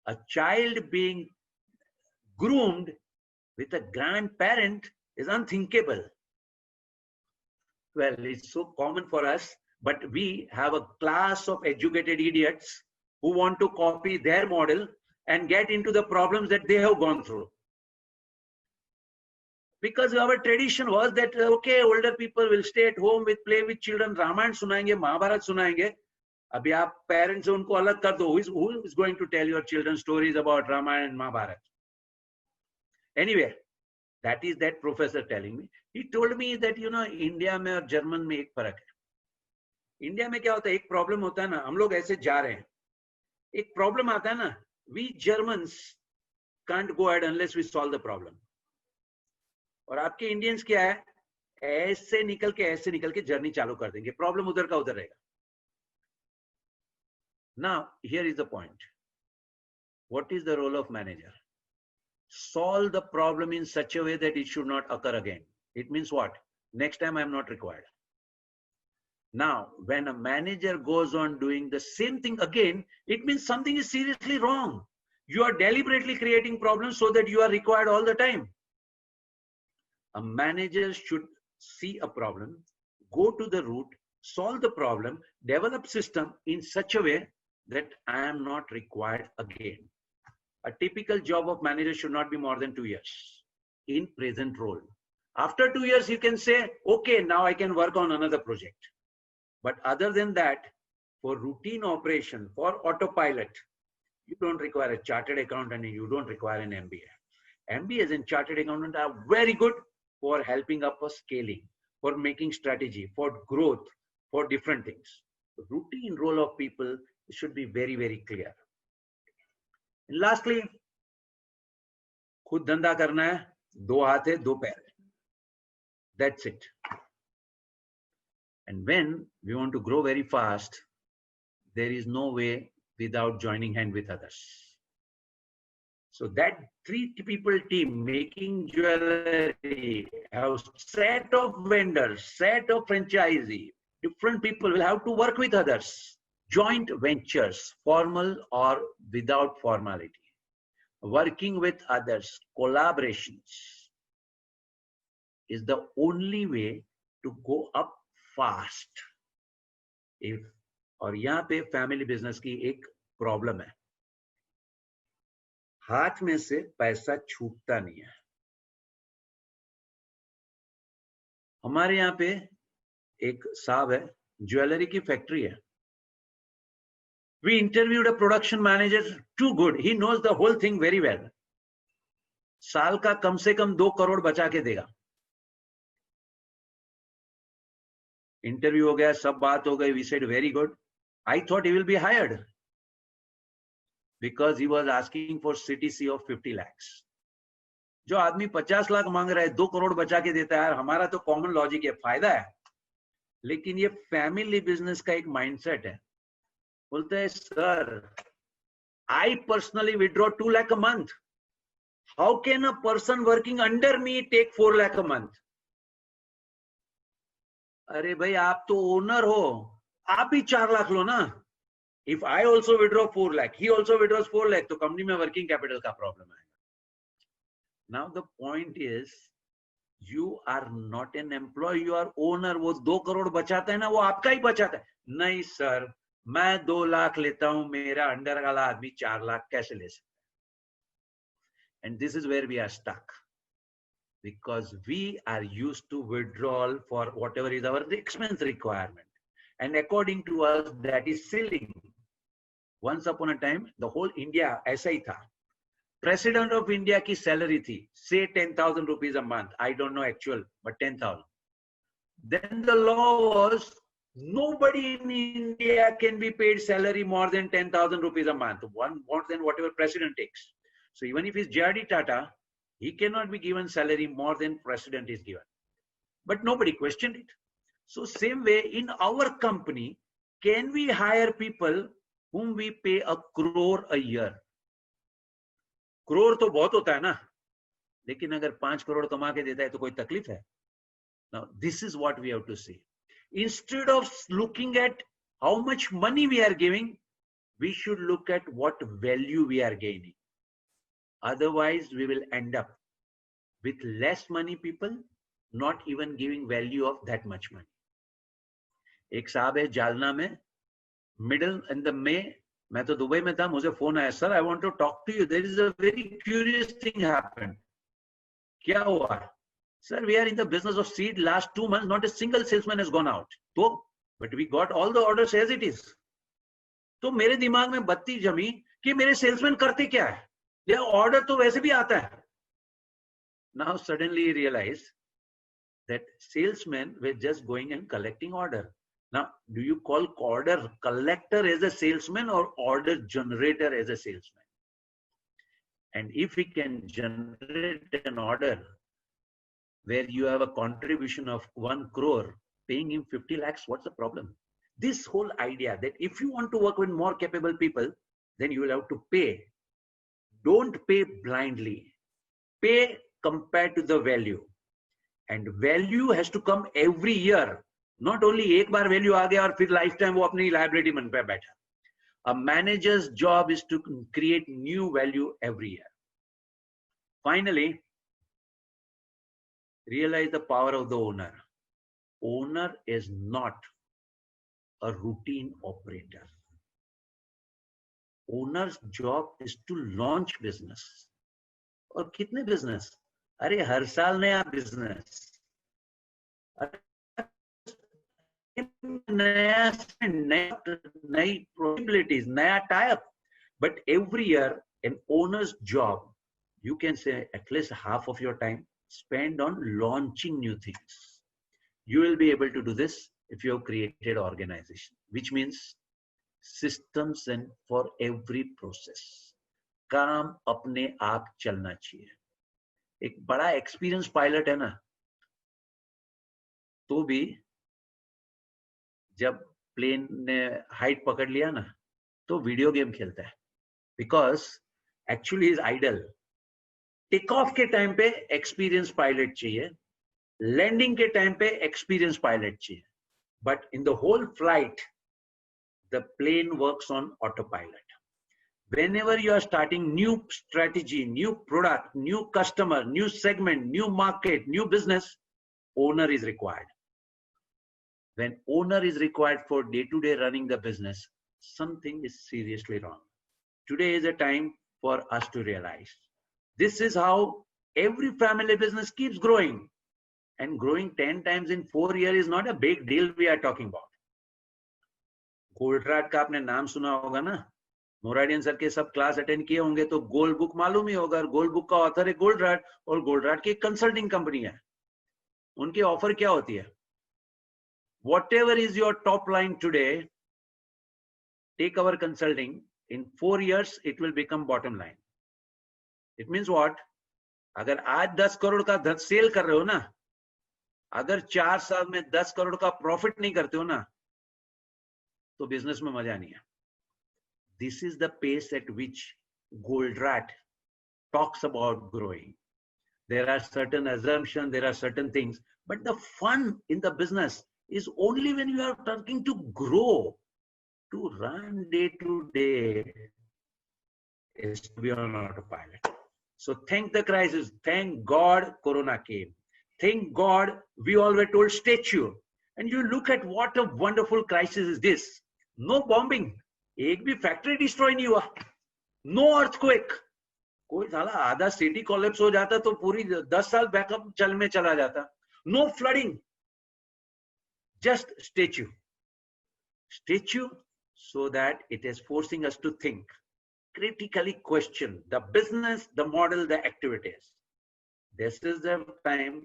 A child being groomed with a grandparent is unthinkable. Well, it's so common for us, but we have a class of educated idiots who want to copy their model and get into the problems that they have gone through. Because our tradition was that, okay, older people will stay at home with play with children, Ramayana सुनाएंगे, महाभारत सुनाएंगे. अभी आप parents उनको अलग कर दो. Who is going to tell your children stories about Ramayana and Mahabharata? Anyway, that is that professor telling me. He told me that, you know, India में और German में एक फर्क है. India में क्या होता है, एक problem होता है ना, हम लोग ऐसे जा रहे हैं, एक problem आता है ना, we Germans can't go ahead unless we solve the problem. और आपके इंडियंस क्या है, ऐसे निकल के जर्नी चालू कर देंगे, प्रॉब्लम उधर का उधर रहेगा. Now, here is the point. What is the role of manager? Solve the problem in such a way that it should not occur again. It means what? Next time I am not required. Now, when a manager goes on doing the same thing again, it means something is seriously wrong. You are deliberately creating problems so that you are required all the time. A manager should see a problem, go to the root, solve the problem, develop system in such a way that I am not required again. A typical job of manager should not be more than 2 years in present role. After 2 years, you can say, okay, now I can work on another project. But other than that, for routine operation, for autopilot, you don't require a chartered accountant and you don't require an MBA. MBAs and chartered accountant are very good for helping up a scaling, for making strategy, for growth, for different things. The routine role of people should be very, very clear. And lastly, खुद धंधा करना है, 2 हाथ है 2 पैर. That's it. And when we want to grow very fast, there is no way without joining hand with others. So that 3 people team making jewelry, have set of vendors, set of franchisee, different people will have to work with others. Joint ventures, formal or without formality. Working with others, collaborations is the only way to go up fast. If और यहाँ पे family business की एक problem है, हाथ में से पैसा छूटता नहीं है. हमारे यहाँ पे एक साहब है, ज्वेलरी की फैक्ट्री है. We interviewed a production manager, too good. He knows the whole thing very well. साल का कम से कम 2 करोड़ बचा के देगा. इंटरव्यू हो गया, सब बात हो गई. We said very good. I thought he will be hired because he was asking for CTC of 50 lakhs. जो आदमी 50 लाख मांग रहा है, 2 करोड़ बचा के देता है. हमारा तो कॉमन लॉजिक है, फायदा है. लेकिन ये फैमिली बिजनेस का एक माइंडसेट है. बोलते हैं, sir, I personally withdraw 2 lakh a month. How can a person working under me take 4 lakh a month? अरे भाई, आप तो ओनर हो, आप ही 4 लाख लो ना. If I also withdraw 4 lakh, he also withdraws 4 lakh, तो कंपनी में वर्किंग कैपिटल का प्रॉब्लम आएगा. Now the point is, you are not an employee, you are owner. वो 2 करोड़ बचाता है ना, वो आपका ही बचाता है. नहीं सर, मैं 2 लाख लेता हूं, मेरा अंडर वाला आदमी 4 लाख कैसे ले सकता है? And this is where we are stuck, because we are used to withdrawal for whatever is our expense requirement. and according to us that is ceiling. Once upon a time the whole India ऐसा ही था. President of India की salary थी say 10,000 rupees a month. I don't know actual, but 10,000. Then the law was nobody in India can be paid salary more than 10,000 rupees a month, one more than whatever president takes. So even if he's J.R.D. Tata, he cannot be given salary more than president is given. But nobody questioned it. So same way in our company, can we hire people whom we pay 1 crore a year? crore तो बहुत होता है ना, लेकिन अगर 5 करोड़ कमा के देता है तो कोई तकलीफ है? Now this is what we have to see. Instead of looking at how much money we are giving, we should look at what value we are gaining. Otherwise we will end up with less money people not even giving value of that much money. एक साहब है जालना में, middle in the May, मैं तो Dubai में था, मुझे phone आया, sir I want to talk to you, there is a very curious thing happened. क्या हुआ? Sir we are in the business of seed, last 2 months not a single salesman has gone out. तो but we got all the orders as it is. तो मेरे दिमाग में बत्ती जमी कि मेरे सेल्समैन करते क्या है, या ऑर्डर तो वैसे भी आता है. Now suddenly realise that salesman were just going and collecting order. Now, do you call order collector as a salesman or order generator as a salesman? And if we can generate an order where you have a contribution of 1 crore, paying him 50 lakhs, what's the problem? This whole idea that if you want to work with more capable people, then you will have to pay. Don't pay blindly. Pay compared to the value. And value has to come every year. Not only एक बार value आ गया और फिर life time वो अपनी liability बन पे बैठा. A manager's job is to create new value every year. Finally, realize the power of the owner. Owner is not a routine operator. Owner's job is to launch business. और कितने business? अरे हर साल नया business, नई probabilities, नया tie-up. But every year, an owner's job, you can say at least half of your time spend on launching new things. You will be able to do this if you have created organization, which means systems and for every process. काम अपने आप चलना चाहिए. एक बड़ा experience pilot है ना, तो भी जब प्लेन ने हाइट पकड़ लिया ना तो वीडियो गेम खेलता है, because actually is idle. Take off के टाइम पे एक्सपीरियंस पायलट चाहिए, लैंडिंग के टाइम पे एक्सपीरियंस पायलट चाहिए, but in the whole flight the plane works on auto pilot. Whenever you are starting new strategy, new product, new customer, new segment, new market, new business, owner is required. When owner is required for day-to-day running the business, something is seriously wrong. Today is a time for us to realize. This is how every family business keeps growing. And growing 10 times in 4 years is not a big deal we are talking about. गोल्डराट का आपने नाम सुना होगा ना, मोराडियन sir के सब class attend किए होंगे तो गोल्ड बुक मालूम ही होगा. गोल्ड बुक का ऑथर है गोल्डराट, और गोल्डराट की कंसल्टिंग कंपनी है. उनकी ऑफर क्या होती है? Whatever is your top line today, take our consulting. In 4 years, it will become bottom line. It means what? अगर आज 10 करोड़ का सेल कर रहे हो ना, अगर 4 साल में 10 करोड़ का प्रॉफिट नहीं करते हो ना, तो बिजनेस में मजा नहीं है. This is the pace at which Goldratt talks about growing. There are certain assumptions, there are certain things, but the fun in the business is only when you are starting to grow. To run day to day is to be on autopilot. So thank the crisis. Thank God Corona came. Thank God we all were told stay tuned. And you look at what a wonderful crisis is this. No bombing. एक भी factory destroy नहीं हुआ. No earthquake. कोई साला आधा city collapse हो जाता तो पूरी 10 साल बैकअप चल में चला जाता. No flooding. Just statue. statue so that it is forcing us to think, critically question the business, the model, the activities. This is the time,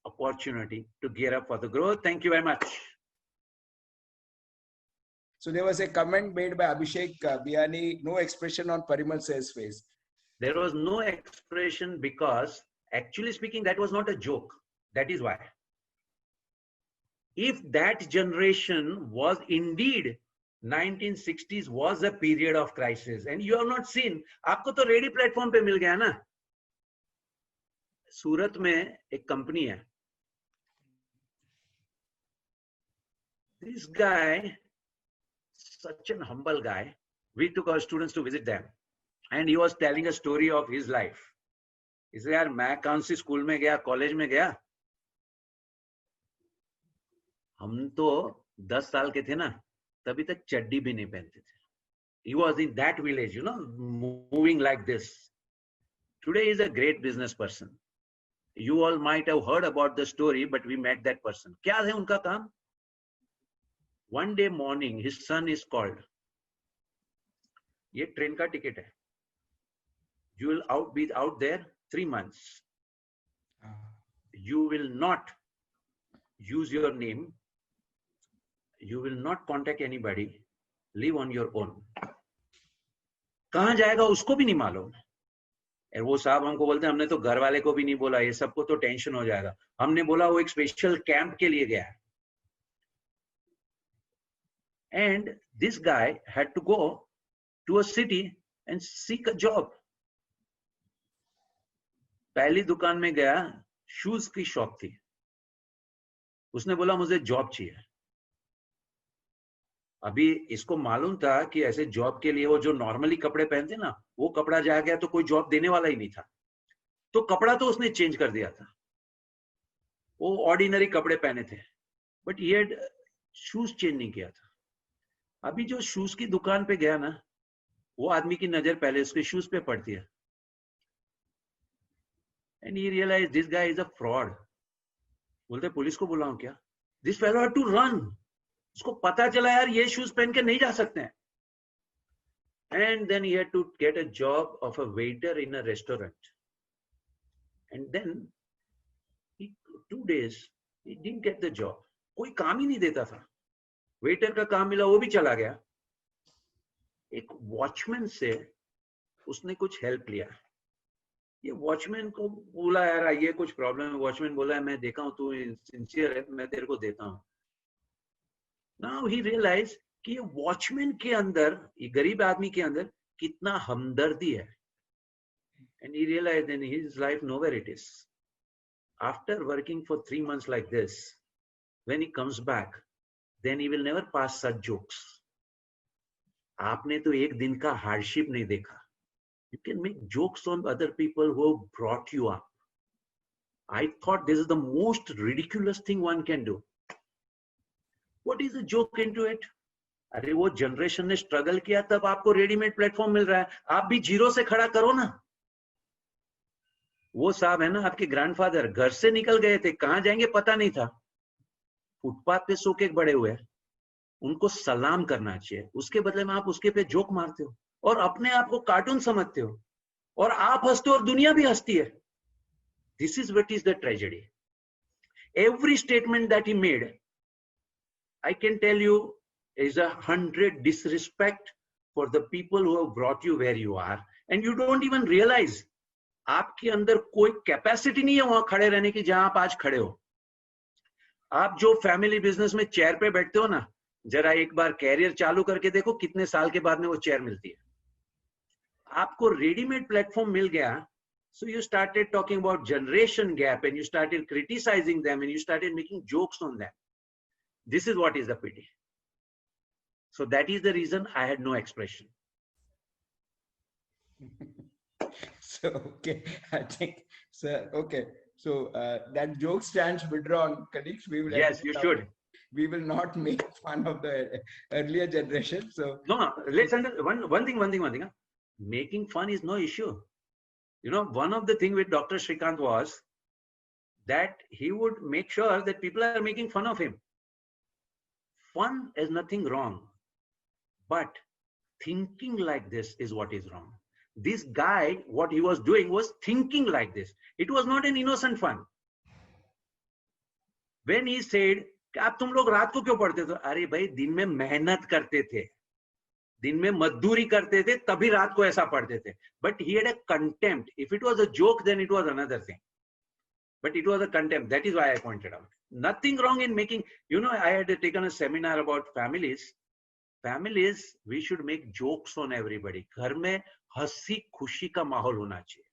opportunity to gear up for the growth. Thank you very much. So there was a comment made by Abhishek Biani, no expression on Parimal Sales face. There was no expression because, actually speaking, that was not a joke. That is why. If that generation was indeed 1960s was a period of crisis, and you have not seen, आपको तो ready platform पे मिल गया ना. सूरत में एक company है. This guy, such an humble guy. We took our students to visit them, and he was telling a story of his life. He said, यार मैं कौन सी स्कूल में गया, कॉलेज में गया. हम तो 10 साल के थे ना, तभी तक चड्डी भी नहीं पहनते थे. He was in that village, you know, moving like this. Today he is a great business person. You all might have heard about the story, but we met that person. क्या है उनका काम? One day morning, his son is called. ये train का ticket है. You will be out there 3 months. You will not use your name. You will not contact anybody. Live on your own. कहाँ जाएगा उसको भी नहीं मालूम. और वो साहब हमको बोलते हैं हमने तो घर वाले को भी नहीं बोला, ये सबको तो टेंशन हो जाएगा. हमने बोला वो एक स्पेशल कैंप के लिए गया है. And this guy had to go to a city and seek a job. पहली दुकान में गया, शूज की शॉप थी. उसने बोला मुझे जॉब चाहिए. अभी इसको मालूम था कि ऐसे जॉब के लिए वो जो नॉर्मली कपड़े पहनते ना, वो कपड़ा जा गया तो कोई जॉब देने वाला ही नहीं था. तो कपड़ा तो उसने चेंज कर दिया था. वो ऑर्डिनरी कपड़े पहने थे, बट ये शूज चेंज नहीं किया था. अभी जो शूज की दुकान पे गया ना, वो आदमी की नजर पहले उसके शूज पे पड़ती है. And he realized this guy is a fraud. बोलते पुलिस को बुलाऊं क्या? This fellow had to run. उसको पता चला यार ये शूज पहन के नहीं जा सकते हैं. And then he had to get a job of a waiter in a restaurant. And then 2 days he didn't get the job. कोई काम ही नहीं देता था. वेटर का काम मिला, वो भी चला गया. एक वॉचमैन से उसने कुछ हेल्प लिया. ये वॉचमैन को बोला यार ये कुछ प्रॉब्लम है. वॉचमैन बोला मैं देखा हूं तू सिंसियर है, मैं तेरे को देता हूं. नाउ ही रियलाइज कि ये वॉचमैन के अंदर, ये गरीब आदमी के अंदर कितना हमदर्दी है. And he realise in his life nowhere it is. After working for 3 months like this, when he comes back, then he will never pass such jokes. आपने तो एक दिन का हार्डशिप नहीं देखा. You can make jokes on other people who have brought you up. I thought this is the most ridiculous thing one can do. What is the joke into it? अरे वो generation ने struggle किया, तब आपको readymade platform मिल रहा है. आप भी जीरो से खड़ा करो ना. वो साहब है ना आपके ग्रैंडफादर, घर से निकल गए थे, कहां जाएंगे पता नहीं था. फुटपाथ पे सो के बड़े हुए. उनको सलाम करना चाहिए. उसके बदले में आप उसके पे जोक मारते हो और अपने आप को कार्टून समझते हो, और आप हंसते हो और दुनिया भी हंसती है. This is what is the tragedy. Every statement that he made, I can tell you, is 100 disrespect for the people who have brought you where you are, and you don't even realize आपके अंदर कोई capacity नहीं है वहां खड़े रहने की जहां आप आज खड़े हो. आप जो फैमिली बिजनेस में चेयर पे बैठते हो ना, जरा एक बार कैरियर चालू करके देखो कितने साल के बाद में वो चेयर मिलती है. आपको रेडीमेड प्लेटफॉर्म मिल गया, so you started talking about generation gap and you started criticizing them and you started making jokes on them. This is what is the pity. So that is the reason I had no expression. So okay, I think so. Okay, so that joke stands withdrawn, colleagues. We will Yes, you should. We will not make fun of the earlier generation. So No, let's understand one thing. Huh? Making fun is no issue. You know, one of the things with Dr. Shrikant was that he would make sure that people are making fun of him. fun is nothing wrong, but thinking like this is what is wrong. This guy, what he was doing was thinking like this. It was not an innocent fun. When he said, आप तुम लोग रात को क्यों पढ़ते थे? अरे भाई दिन में मेहनत करते थे, दिन में मजदूरी करते थे, तभी रात को ऐसा पढ़ते थे. But he had a contempt. If it was a joke, then it was another thing. But it was a contempt. That is why I pointed out. Nothing wrong in making, you know, I had taken a seminar about families. Families, we should make jokes on everybody. घर में हंसी खुशी का माहौल होना चाहिए.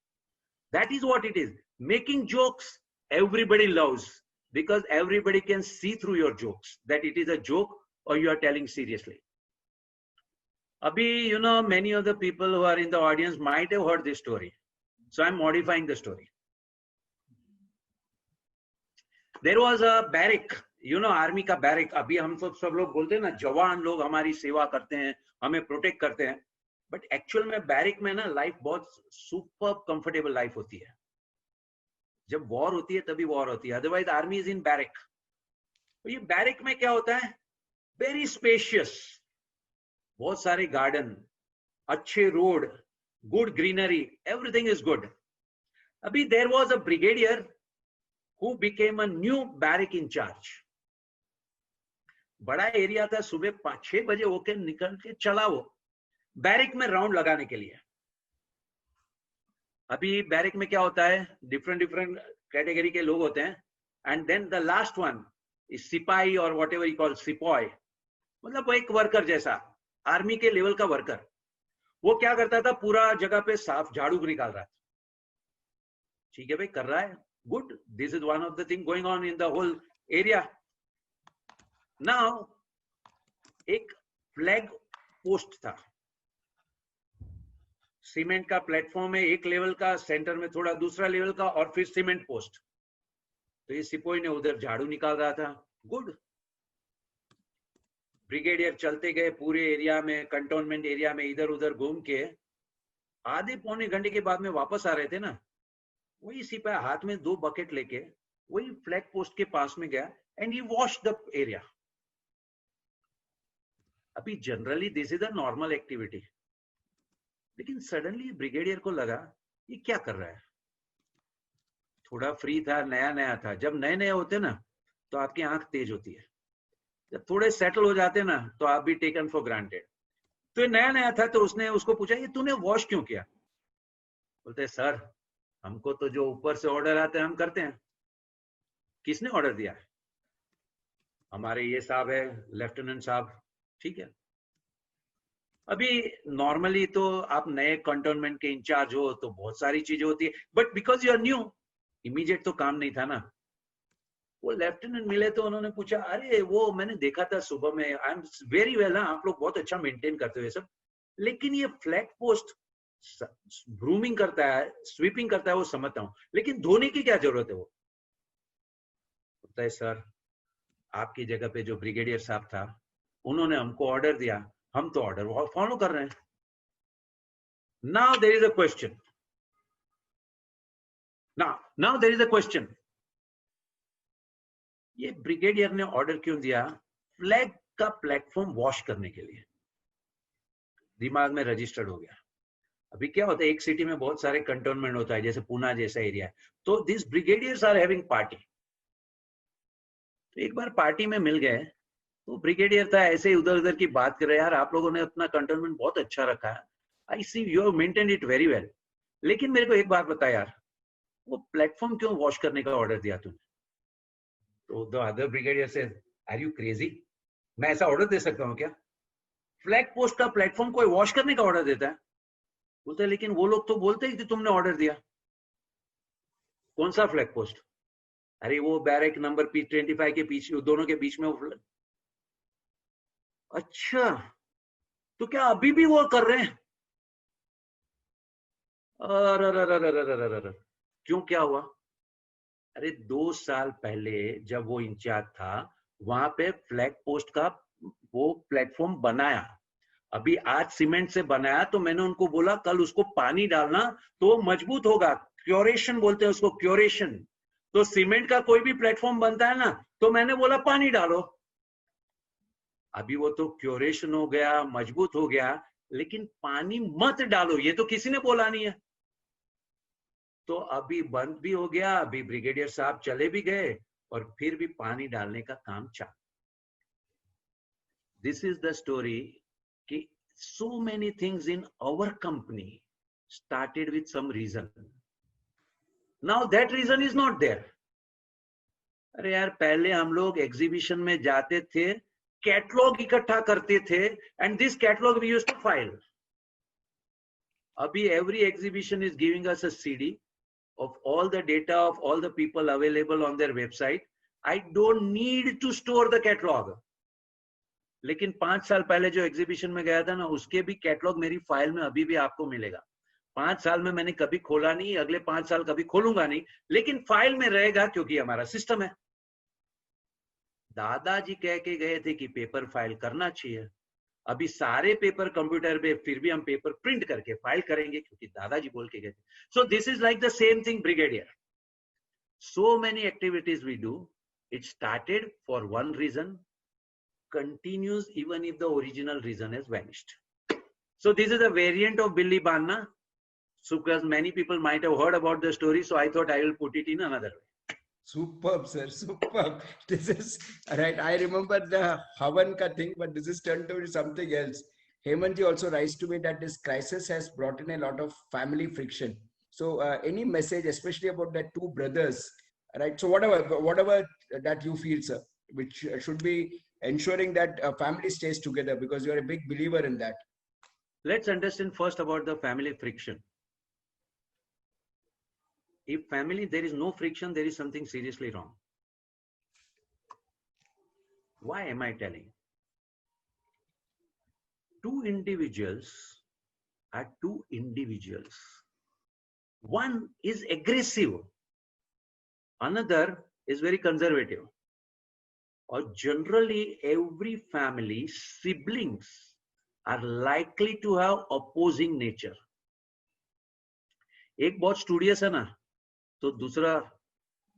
That is what it is. Making jokes, everybody loves, because everybody can see through your jokes that it is a joke or you are telling seriously. Abhi, you know, many of the people who are in the audience might have heard this story. So I'm modifying the story. There was a barrack, you know, army का barrack. अभी हम सब लोग बोलते हैं ना, जवान लोग हमारी सेवा करते हैं, हमें प्रोटेक्ट करते हैं. But actual में barrack में ना लाइफ बहुत सुपर कंफर्टेबल लाइफ होती है. जब वॉर होती है तभी वॉर होती है, otherwise army is in barrack. तो ये बैरक में क्या होता है? वेरी स्पेशियस, बहुत सारे गार्डन, अच्छे road, good greenery, everything is good. अभी there was a brigadier who became a new barrack in charge. बड़ा एरिया था, सुबह 6 बजे होके निकल के चला वो बैरक में राउंड लगाने के लिए. अभी बैरक में क्या होता है? डिफरेंट कैटेगरी के लोग होते हैं. And then the last one is सिपाही और whatever you call sepoy, मतलब वो एक वर्कर जैसा, आर्मी के लेवल का वर्कर. वो क्या करता था? पूरा जगह पे साफ झाड़ू निकाल रहा था. ठीक है भाई, कर रहा है, good. This is one of the thing going on in the whole area. नाउ एक फ्लैग पोस्ट था, सीमेंट का प्लेटफॉर्म है, एक लेवल का, सेंटर में थोड़ा दूसरा लेवल का, और फिर सीमेंट पोस्ट. तो ये सिपाही ने उधर झाड़ू निकाल रहा था, गुड. ब्रिगेडियर चलते गए पूरे एरिया में, कंटोनमेंट एरिया में, इधर उधर घूम के आधे पौने घंटे के बाद में वापस आ रहे थे ना, वही सिपाही हाथ में 2 बकेट लेके वही फ्लैग पोस्ट के पास में गया and he wash the area. अभी generally this is a normal activity, लेकिन सडनली ब्रिगेडियर को लगा ये क्या कर रहा है. थोड़ा फ्री था, नया नया था. जब नए नए होते ना तो आपकी आंख तेज होती है, जब थोड़े सेटल हो जाते ना तो आप भी टेकन फॉर ग्रांटेड. तो ये नया नया था, तो उसने उसको पूछा ये तूने वॉश क्यों किया? बोलते सर हमको तो जो ऊपर से ऑर्डर आते हैं हम करते हैं. किसने ऑर्डर दिया? हमारे ये साहब है, लेफ्टिनेंट साहब. ठीक है. अभी नॉर्मली तो आप नए कंटोनमेंट के इंचार्ज हो तो बहुत सारी चीजें होती है, but because you are new, immediate तो काम नहीं था ना. वो लेफ्टिनेंट मिले तो उन्होंने पूछा अरे वो मैंने देखा था सुबह में, आई एम वेरी वेल, आप लोग बहुत अच्छा मेंटेन करते हो ये सब, लेकिन ये फ्लैग पोस्ट ब्रूमिंग करता है, स्वीपिंग करता है, वो समझता हूँ, लेकिन धोने की क्या जरूरत है? वो बोलता है सर आपकी जगह पे जो ब्रिगेडियर साहब था उन्होंने हमको ऑर्डर दिया, हम तो ऑर्डर फॉलो कर रहे हैं. Now there is a question. Now there is a question. ये ब्रिगेडियर ने ऑर्डर क्यों दिया? फ्लैग का प्लेटफॉर्म वॉश करने के लिए. दिमाग में रजिस्टर्ड हो गया. अभी क्या होता है, एक सिटी में बहुत सारे कंटोनमेंट होता है, जैसे पूना जैसा एरिया है, तो this brigadiers are having party. तो एक बार पार्टी में मिल गए, तो ब्रिगेडियर था ऐसे ही उधर उधर की बात कर रहे, यार आप लोगों ने अपना कंटोनमेंट बहुत अच्छा रखा है, I see you have maintained it very well, लेकिन मेरे को एक बात बता यार, वो प्लेटफॉर्म क्यों वॉश करने का ऑर्डर दिया तूने? तो द अदर ब्रिगेडियर से आर यू क्रेजी, मैं ऐसा ऑर्डर दे सकता हूँ क्या? फ्लैग पोस्ट का प्लेटफॉर्म कोई वॉश करने का ऑर्डर देता है? बोलते लेकिन वो लोग तो बोलते ही कि तुमने ऑर्डर दिया. कौन सा फ्लैग पोस्ट? अरे वो बैरक नंबर P25 के पीछे, दोनों के बीच में वो. अच्छा, तो क्या अभी भी वो कर रहे हैं? अरे क्यों, क्या हुआ? अरे 2 साल पहले जब वो इंचार्ज था, वहां पे फ्लैग पोस्ट का वो प्लेटफॉर्म बनाया. अभी आज सीमेंट से बनाया, तो मैंने उनको बोला कल उसको पानी डालना तो मजबूत होगा. क्योरेशन बोलते हैं उसको, क्योरेशन. तो सीमेंट का कोई भी प्लेटफॉर्म बनता है ना, तो मैंने बोला पानी डालो. अभी वो तो क्यूरेशन हो गया, मजबूत हो गया, लेकिन पानी मत डालो ये तो किसी ने बोला नहीं है। तो अभी बंद भी हो गया, अभी ब्रिगेडियर साहब चले भी गए और फिर भी पानी डालने का काम चालू। दिस इज द स्टोरी कि so many things in our company started with some reason. Now that reason is not there. अरे यार पहले हम लोग एग्जीबिशन में जाते थे, कैटलॉग इकट्ठा करते थे, and this catalogue we used to file. अभी every exhibition is giving us a CD of all the data of all the people available on their website. I don't need to store the catalog. लेकिन 5 साल पहले जो exhibition में गया था ना, उसके भी कैटलॉग मेरी फाइल में अभी भी आपको मिलेगा. 5 साल में मैंने कभी खोला नहीं, अगले 5 साल कभी खोलूंगा नहीं, लेकिन फाइल में रहेगा क्योंकि हमारा सिस्टम है. दादाजी कह के गए थे कि पेपर फाइल करना चाहिए. अभी सारे पेपर कंप्यूटर पे, फिर भी हम पेपर प्रिंट करके फाइल करेंगे क्योंकि दादाजी बोल के गए थे. So this is like the same thing brigadier. So many activities we do, it started for one reason, continues even if the original reason has vanished. So this is a variant of Billy Banna. So because many people might have heard about the story, so I thought I will put it in another way. Superb, sir. Superb. This is right. I remember the Havan ka thing, but this is turned to something else. Hemantji also writes to me that this crisis has brought in a lot of family friction. So any message, especially about the two brothers, right? So whatever that you feel, sir, which should be ensuring that a family stays together, because you're a big believer in that. Let's understand first about the family friction. If family, there is no friction, there is something seriously wrong. Why am I telling? Two individuals are two individuals. One is aggressive, another is very conservative. Or generally, every family, siblings are likely to have opposing nature. एक बहुत studious है ना, तो दूसरा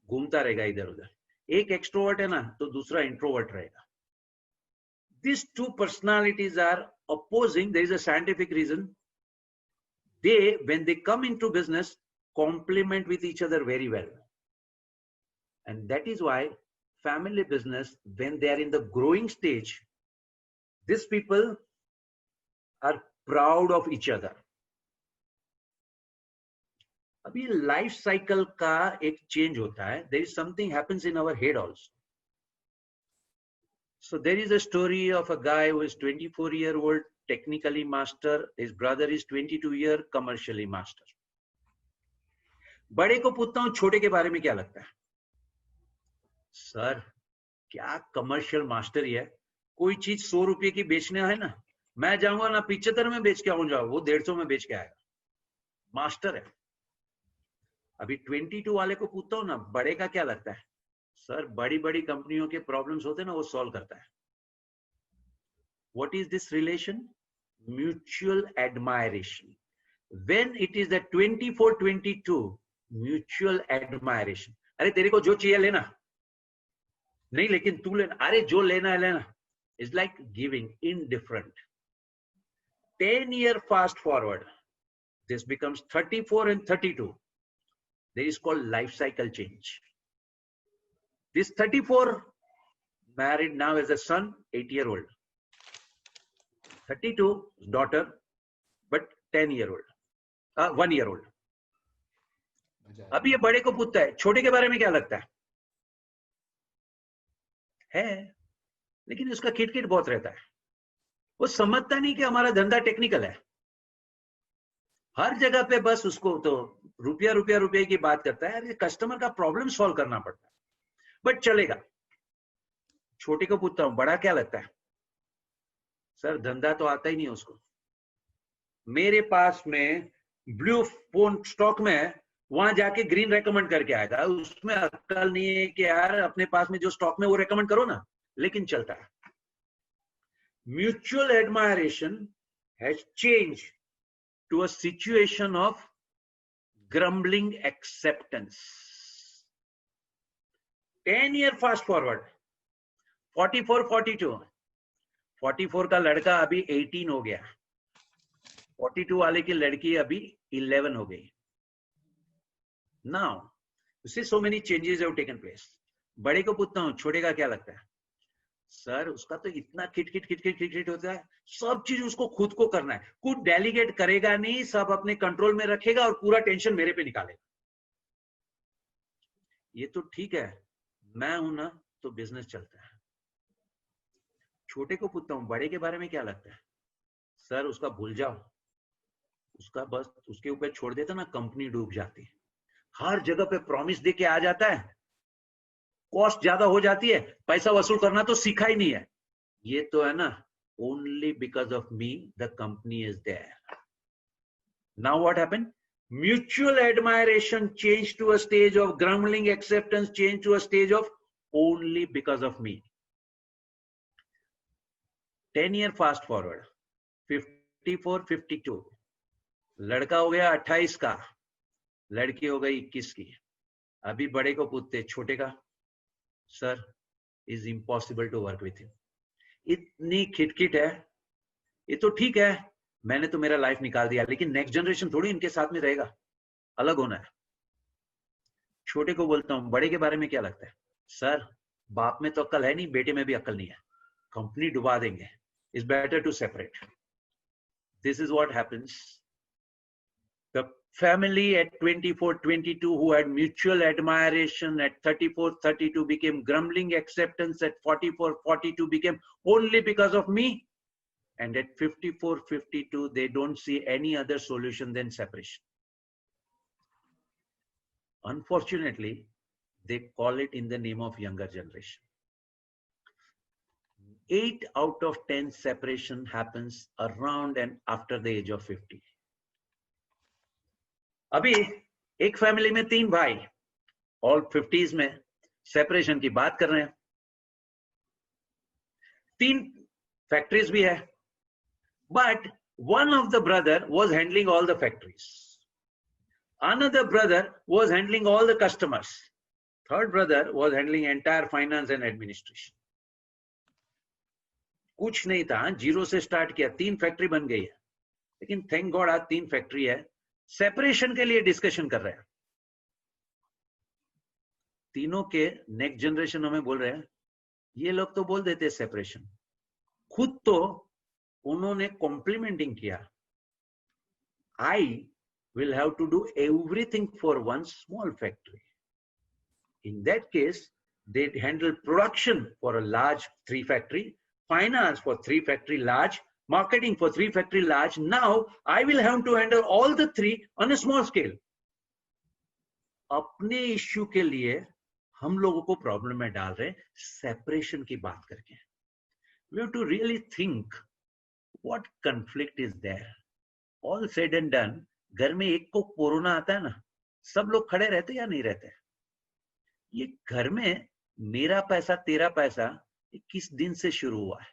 घूमता रहेगा इधर उधर. एक एक्सट्रोवर्ट है ना, तो दूसरा इंट्रोवर्ट रहेगा. These two personalities are opposing. There is a scientific reason. They, when they come into business, complement with each other very well. And that is why family business, when they are in the growing stage, these people are proud of each other. अभी life cycle का एक change होता है. There is something happens in our head also. So there is a story of a guy who is 24-year-old, technically master. His brother is 22-year, commercially master. बड़े को पूछता हूं छोटे के बारे में क्या लगता है. सर क्या कमर्शियल मास्टर ही है, कोई चीज 100 रुपए की बेचने है ना, मैं जाऊंगा ना 75 में बेच के आऊंगा, वो 150 में बेच के आएगा. मास्टर है. अभी 22 वाले को पूछता हूं ना बड़े का क्या लगता है, सर बड़ी बड़ी कंपनियों के प्रॉब्लम्स होते हैं ना, वो सॉल्व करता है. What is this relation? Mutual admiration. When it is the 24-22, mutual admiration. अरे तेरे को जो चाहिए लेना, नहीं लेकिन तू लेना, अरे जो लेना है लेना. It's like giving, indifferent. 10-year fast forward, this becomes 34 and 32. There is called life cycle change. This 34 married now as a son, 8-year-old. 32 daughter, but 10-year-old, 1-year-old. अभी ये बड़े को पूछता है छोटे के बारे में क्या लगता है, लेकिन उसका किटकिट बहुत रहता है. वो समझता नहीं कि हमारा धंधा टेक्निकल है. हर जगह पे बस उसको तो रुपया की बात करता है. अरे कस्टमर का प्रॉब्लम सॉल्व करना पड़ता है, बट चलेगा. छोटे को पूछता हूं बड़ा क्या लगता है, सर धंधा तो आता ही नहीं उसको. मेरे पास में ब्लू फोन स्टॉक में है, वहां जाके ग्रीन रेकमेंड करके आएगा. उसमें अक्ल नहीं है कि यार अपने पास में जो स्टॉक में वो रेकमेंड करो ना, लेकिन चलता है. Mutual admiration has change to a situation of grumbling acceptance. 10-year fast forward, 44-42. 44 का लड़का अभी 18 हो गया, 42 वाले की लड़की अभी 11 हो गई। Now you see so many changes have taken place. बड़े को पूछता हूँ छोटे का क्या लगता है? सर उसका तो इतना खिट खिट खिट खिट खिट खिट होता है, सब चीज उसको खुद को करना है, कुछ डेलीगेट करेगा नहीं, सब अपने कंट्रोल में रखेगा और पूरा टेंशन मेरे पे निकालेगा। ये तो ठीक है, मैं हूं ना तो बिजनेस चलता है। छोटे को पूछता हूँ बड़े के बारे में क्या लगता है? सर उसका भूल जाओ, उसका बस उसके ऊपर छोड़ देता ना कंपनी डूब जाती। हर जगह पे प्रॉमिस दे के आ जाता है, कॉस्ट ज्यादा हो जाती है, पैसा वसूल करना तो सीखा ही नहीं है। ये तो है ना, only because of me the company is there. Now what happened? Mutual admiration change to a stage of grumbling, acceptance change to a stage of only because of me. 10 year fast forward, 54, 52, लड़का हो गया 28 का, लड़की हो गई 21 की। अभी बड़े को पूछते छोटे का, sir is impossible to work with him, इतनी खिटखिट है। ये तो ठीक है, मैंने तो मेरा लाइफ निकाल दिया, लेकिन नेक्स्ट जनरेशन थोड़ी इनके साथ में रहेगा, अलग होना है। छोटे को बोलता हूं बड़े के बारे में क्या लगता है? सर बाप में तो अक्ल है नहीं, बेटे में भी अक्ल नहीं है, कंपनी डुबा देंगे, it's better to separate. This is what happens. The family at 24, 22 who had mutual admiration at 34, 32 became grumbling acceptance at 44, 42 became only because of me. And at 54, 52, they don't see any other solution than separation. Unfortunately, they call it in the name of younger generation. 8 out of 10 separation happens around and after the age of 50. अभी एक family में 3 भाई, all 50s में, separation की बात कर रहे हैं। 3 फैक्ट्रीज भी है, but one of the brother was handling all the factories, another brother was handling all the customers, third brother was handling entire finance and administration. कुछ नहीं था, जीरो से स्टार्ट किया, 3 फैक्ट्री बन गई है, लेकिन थैंक गॉड आज 3 फैक्ट्री है। सेपरेशन के लिए डिस्कशन कर रहे हैं, तीनों के नेक्स्ट जनरेशन हमें बोल रहे हैं, ये लोग तो बोल देते सेपरेशन, खुद तो उन्होंने कॉम्प्लीमेंटिंग किया, I will have to do everything for one small factory. In that case they handle production for a large 3 factory, finance for 3 factory large, marketing for 3 factory large. Now I will have to handle all the 3 on a small scale. अपने issue के लिए हम लोगों को problem में डाल रहे हैं सेपरेशन की बात करके। We have to really think what conflict is there. All said and done, घर में एक को कोरोना आता है ना, सब लोग खड़े रहते या नहीं रहते? ये घर में मेरा पैसा तेरा पैसा किस दिन से शुरू हुआ है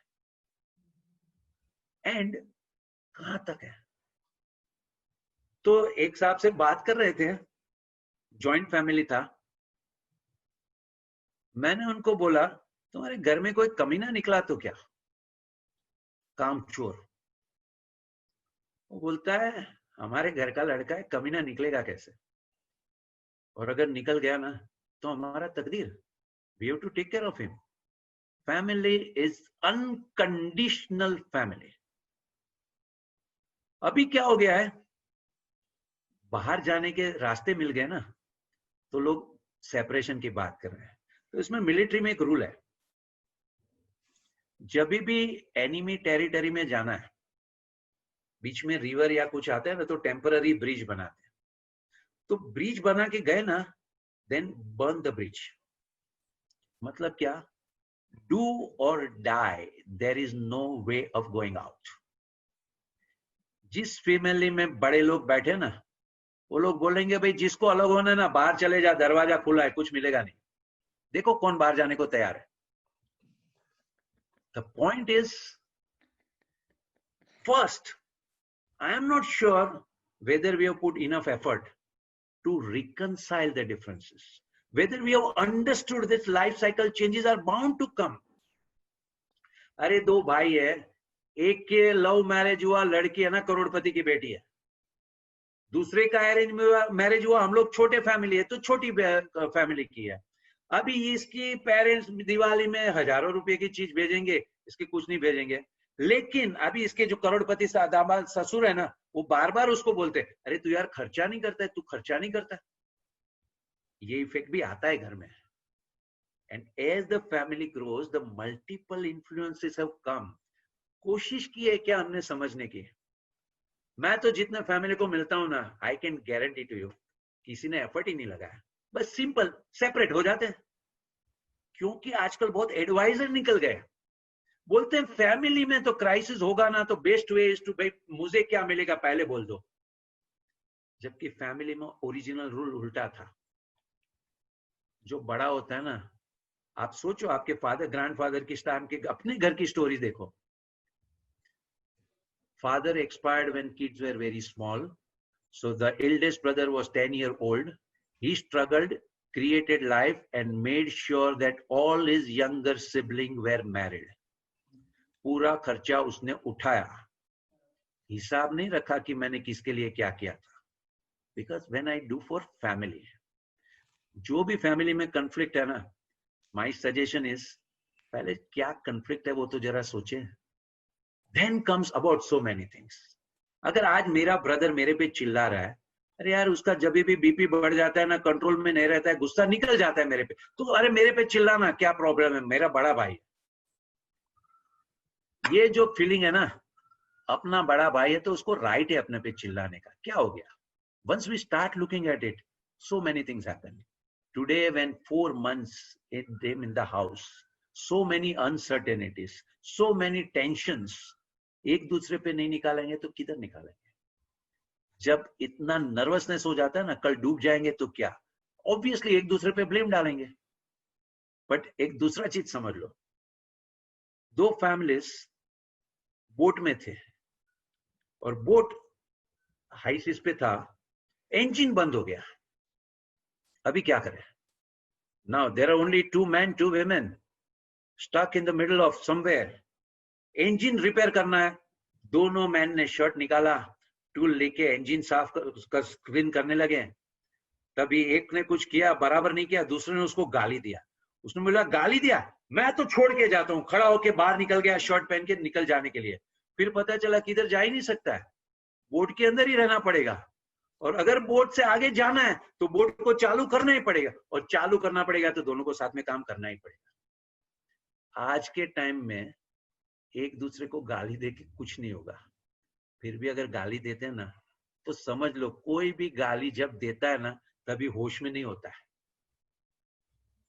एंड कहां तक है? तो एक साहब से बात कर रहे थे, जॉइंट फैमिली था, मैंने उनको बोला तुम्हारे घर में कोई कमीना निकला तो क्या, कामचोर? वो बोलता है हमारे घर का लड़का है, कमीना निकलेगा कैसे, और अगर निकल गया ना तो हमारा तकदीर, we have to take care of him. Family is unconditional family. अभी क्या हो गया है, बाहर जाने के रास्ते मिल गए ना तो लोग सेपरेशन की बात कर रहे हैं। तो इसमें मिलिट्री में एक रूल है, जब भी एनिमी टेरिटरी में जाना है, बीच में रिवर या कुछ आता है ना तो टेम्पररी ब्रिज बनाते हैं। तो ब्रिज बना के गए ना, देन बर्न द ब्रिज। मतलब क्या, डू और die, there is no way of going out. जिस फैमिली में बड़े लोग बैठे ना, वो लोग बोलेंगे भाई जिसको अलग होना है ना बाहर चले जा, दरवाजा खुला है, कुछ मिलेगा नहीं। देखो कौन बाहर जाने को तैयार है। The point is, first, I am not sure whether we have put enough effort to reconcile the differences, whether we have understood that life cycle changes are bound to come. अरे दो भाई है, एक के लव मैरिज हुआ, लड़की है ना करोड़पति की बेटी है, दूसरे का अरेंज मैरिज हुआ, हम लोग छोटे फैमिली है तो छोटी फैमिली की है। अभी इसकी पेरेंट्स दिवाली में हजारों रुपए की चीज भेजेंगे, इसके कुछ नहीं भेजेंगे। लेकिन अभी इसके जो करोड़पति दामाद ससुर है ना, वो बार बार उसको बोलते हैं, अरे तू यार खर्चा नहीं करता है, तू खर्चा नहीं करता है। ये इफेक्ट भी आता है घर में। And as the family grows the multiple influences have come. कोशिश की है क्या हमने समझने की? मैं तो जितने फैमिली को मिलता हूं ना, I can guarantee to you, किसी ने एफर्ट ही नहीं लगाया, बस सिंपल सेपरेट हो जाते हैं। क्योंकि आजकल बहुत एडवाइजर निकल गए, बोलते हैं फैमिली में तो क्राइसिस होगा ना, तो बेस्ट वे इज टू, भाई मुझे क्या मिलेगा पहले बोल दो। जबकि फैमिली में ओरिजिनल रूल उल्टा था। जो बड़ा होता है ना, आप सोचो आपके फादर ग्रैंडफादर की टाइम के अपने घर की स्टोरी देखो। Father expired when kids were very small. So the eldest brother was 10 years old. He struggled, created life, and made sure that all his younger siblings were married. पूरा खर्चा उसने उठाया, हिसाब नहीं रखा कि मैंने किसके लिए क्या किया था। Because when I do for family, जो भी फैमिली में कंफ्लिक्ट है ना, my suggestion is, पहले क्या कंफ्लिक्ट है वो तो जरा सोचें। Then comes about so many things. अगर आज मेरा ब्रदर मेरे पे चिल्ला रहा है, अरे यार उसका जब भी बीपी बढ़ जाता है ना, कंट्रोल में नहीं रहता है, गुस्सा निकल जाता है मेरे पे, तो अरे मेरे पे चिल्लाना क्या प्रॉब्लम है, मेरा बड़ा भाई। ये जो फीलिंग है ना, अपना बड़ा भाई है तो उसको राइट है अपने पे चिल्लाने का, क्या हो गया? Once we start looking at it, so many things happen. Today when 4 months in the house, so many uncertainties, so many tensions, एक दूसरे पे नहीं निकालेंगे तो किधर निकालेंगे? जब इतना नर्वसनेस हो जाता है ना, कल डूब जाएंगे तो क्या, ऑब्वियसली एक दूसरे पे ब्लेम डालेंगे। बट एक दूसरा चीज समझ लो, दो फैमिलीज बोट में थे और बोट हाई सीज पे था, इंजन बंद हो गया, अभी क्या करें? Now there are only 2 men 2 women stuck in the middle of somewhere. Engine repair करना है, दोनों मैन ने शर्ट निकाला, टूल लेके इंजन साफ क्लीन करने लगे। तभी एक ने कुछ किया, बराबर नहीं किया, दूसरे ने उसको गाली दिया। उसने बोला गाली दिया, मैं तो छोड़ के जाता हूँ, खड़ा होके बाहर निकल गया शर्ट पहन के निकल जाने के लिए। फिर पता चला किधर जा ही नहीं सकता है, बोट के अंदर ही रहना पड़ेगा। और अगर बोट से आगे जाना है तो बोट को चालू करना ही पड़ेगा, और चालू करना पड़ेगा तो दोनों को साथ में काम करना ही पड़ेगा। आज के टाइम में एक दूसरे को गाली देके कुछ नहीं होगा। फिर भी अगर गाली देते हैं ना, तो समझ लो कोई भी गाली जब देता है ना, तभी होश में नहीं होता है।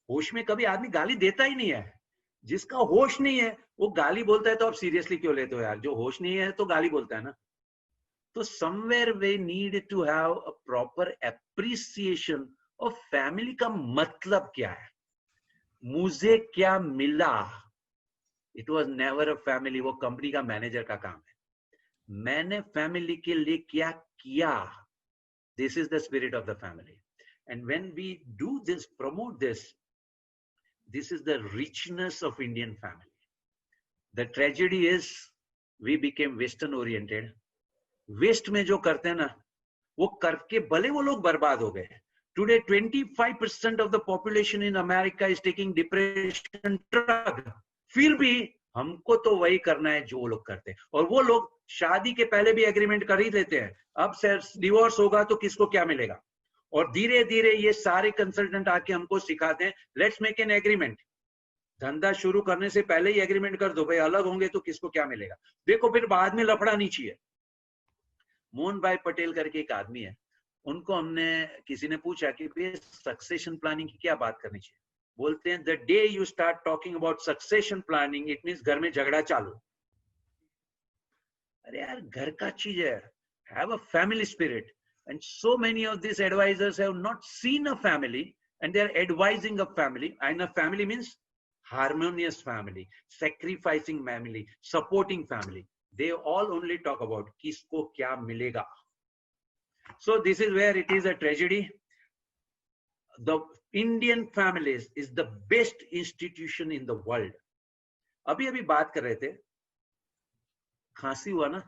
होश में कभी आदमी गाली देता ही नहीं है। जिसका होश नहीं है वो गाली बोलता है, तो आप सीरियसली क्यों लेते हो यार? जो होश नहीं है तो गाली बोलता है ना। तो somewhere we need to have a proper appreciation of family का मतलब क्या है, मुझे क्या मिला। It was never a family, वो कंपनी का मैनेजर का काम है। मैंने फैमिली के लिए क्या किया, this is the spirit of the family. And when we do this, promote this, this is the richness of Indian family. The tragedy is we became western oriented. West में जो करते हैं ना, वो करके भले वो लोग बर्बाद हो गए। Today 25% of the population in America is taking depression drug. फिर भी हमको तो वही करना है जो वो लोग करते हैं। और वो लोग शादी के पहले भी एग्रीमेंट कर ही देते हैं, अब डिवोर्स होगा तो किसको क्या मिलेगा। और धीरे धीरे ये सारे कंसल्टेंट आके हमको सिखाते हैं, लेट्स मेक एन एग्रीमेंट। धंधा शुरू करने से पहले ही एग्रीमेंट कर दो, भाई अलग होंगे तो किसको क्या मिलेगा। देखो फिर बाद में लफड़ा नहीं चाहिए। मोहन भाई पटेल करके एक आदमी है, उनको हमने किसी ने पूछा कि सक्सेशन प्लानिंग की क्या बात करनी चाहिए। बोलते हैं the day you start talking about succession planning, it means घर में झगड़ा चालू। अरे यार घर का चीज है, have a family spirit. And so many of this advisers have not seen a family and they are advising a family. And a family means harmonious family, sacrificing family, supporting family. They all only talk about किसको क्या मिलेगा. So this is where it is a tragedy. The Indian families is the best institution in the world. अभी अभी बात कर रहे थे, खांसी हुआ ना,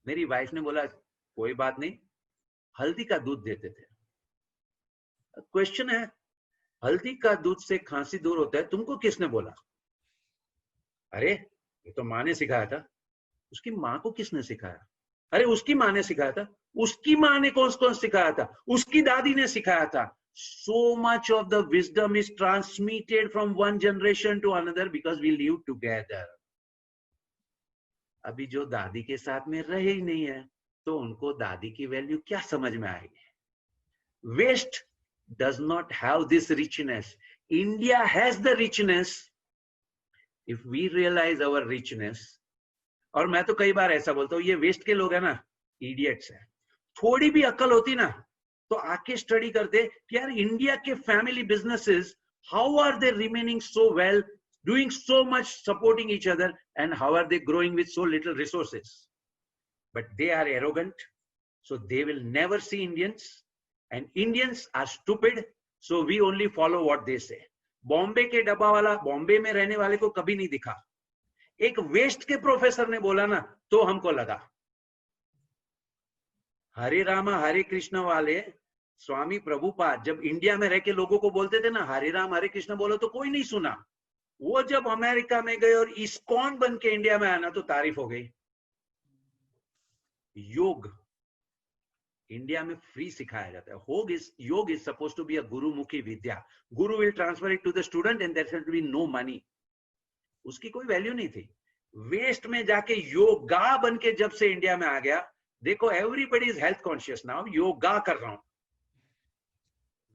मेरी वाइफ ने बोला कोई बात नहीं, हल्दी का दूध देते थे। क्वेश्चन है, हल्दी का दूध से खांसी दूर होता है, तुमको किसने बोला? अरे ये तो माँ ने सिखाया था। उसकी माँ को किसने सिखाया? अरे उसकी माँ ने सिखाया था। उसकी माँ ने कौन कौन सिखाया था? उसकी दादी ने सिखाया था। So much of the wisdom is transmitted from one generation to another because we live together. अभी जो दादी के साथ में रहे ही नहीं है, तो उनको दादी की वैल्यू क्या समझ में आएगी? West does not have this richness. India has the richness. If we realize our richness, और मैं तो कई बार ऐसा बोलता हूँ, ये वेस्ट के लोग है ना, इडियट्स है। थोड़ी भी अक्ल होती ना तो आके स्टडी करते कि यार इंडिया के family businesses, how are they remaining so well, doing so much, supporting each other, and how are they growing with so little resources. But they are arrogant, so they will never see Indians, and Indians are stupid, so we only follow what they say. Bombay के डब्बा वाला बॉम्बे में रहने वाले को कभी नहीं दिखा। एक वेस्ट के प्रोफेसर ने बोला ना तो हमको लगा। हरे रामा हरे कृष्ण वाले स्वामी प्रभुपाद जब इंडिया में रह के लोगों को बोलते थे ना, हरे राम हरे कृष्ण बोलो, तो कोई नहीं सुना। वो जब अमेरिका में गए और इस्कॉन बन के इंडिया में आना तो तारीफ हो गई। योग इंडिया में फ्री सिखाया जाता है। Yoga is suppose to be a gurumukhi vidya. Guru will transfer it to the student and there should be no money. उसकी कोई वैल्यू नहीं थी। वेस्ट में जाके योगा बन के जब से इंडिया में आ गया, देखो everybody is health conscious now, yoga कर रहा हूं।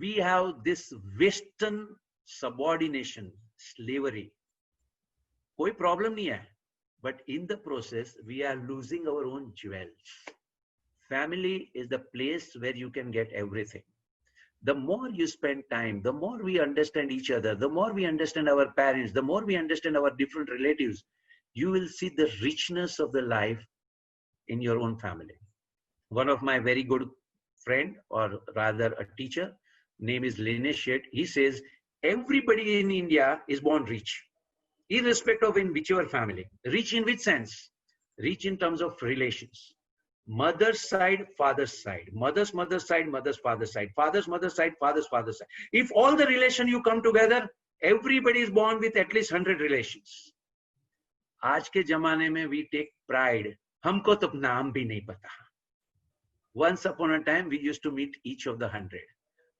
We have this western subordination, slavery. कोई प्रॉब्लम नहीं है, but in the process we are losing our own jewels. Family is the place where you can get everything. The more you spend time, the more we understand each other, the more we understand our parents, the more we understand our different relatives, you will see the richness of the life in your own family. One of my very good friend, or rather a teacher, name is Linesh Sheth. He says, everybody in India is born rich, irrespective of in whichever family. Rich in which sense? Rich in terms of relations. Mother's side, father's side, mother's mother's side, mother's father's side, father's mother's side, father's father's side. If all the relation you come together, everybody is born with at least 100 relations. आज के जमाने में we take pride. हमको तो नाम भी नहीं पता. Once upon a time, we used to meet each of the 100.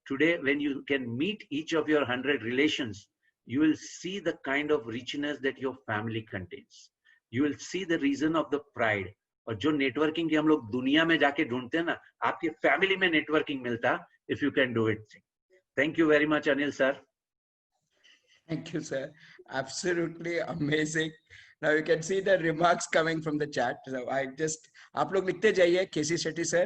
Today, when you can meet each of your 100 relations, you will see the kind of richness that your family contains. You will see the reason of the pride. और जो networking की हम लोग दुनिया में जाके ढूंढते हैं ना, आपके फैमिली में नेटवर्किंग मिलता, if you can do it. Thank you very much Anil sir. Thank you, sir. Absolutely amazing. Now you can see the remarks coming from the chat. So I just, आप लोग लिखते जाइए, KC Shetty sir.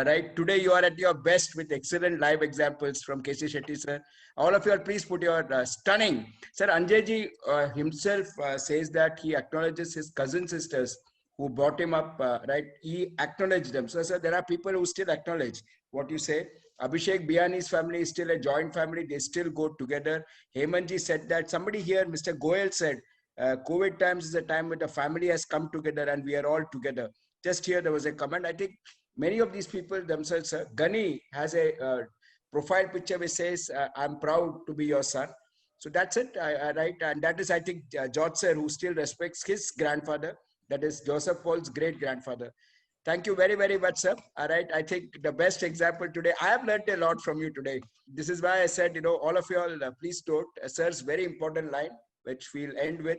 Right, today you are at your best with excellent live examples from KC Shetty sir. All of you, please put your stunning. Sir, Anjay ji himself says that he acknowledges his cousin sisters who brought him up, right? He acknowledged them. So, sir, there are people who still acknowledge what you say. Abhishek Biyani's family is still a joint family. They still go together. Hemanji said that. Somebody here, Mr. Goyal said, COVID times is a time when the family has come together and we are all together. Just here, there was a comment. I think many of these people themselves, Gani has a profile picture which says, I'm proud to be your son. So that's it, right? And that is, I think, George sir, who still respects his grandfather. That is Joseph Paul's great-grandfather. Thank you very, very much, sir. All right. I think the best example today, I have learned a lot from you today. This is why I said, you know, all of you all, please note sir's very important line, which we'll end with.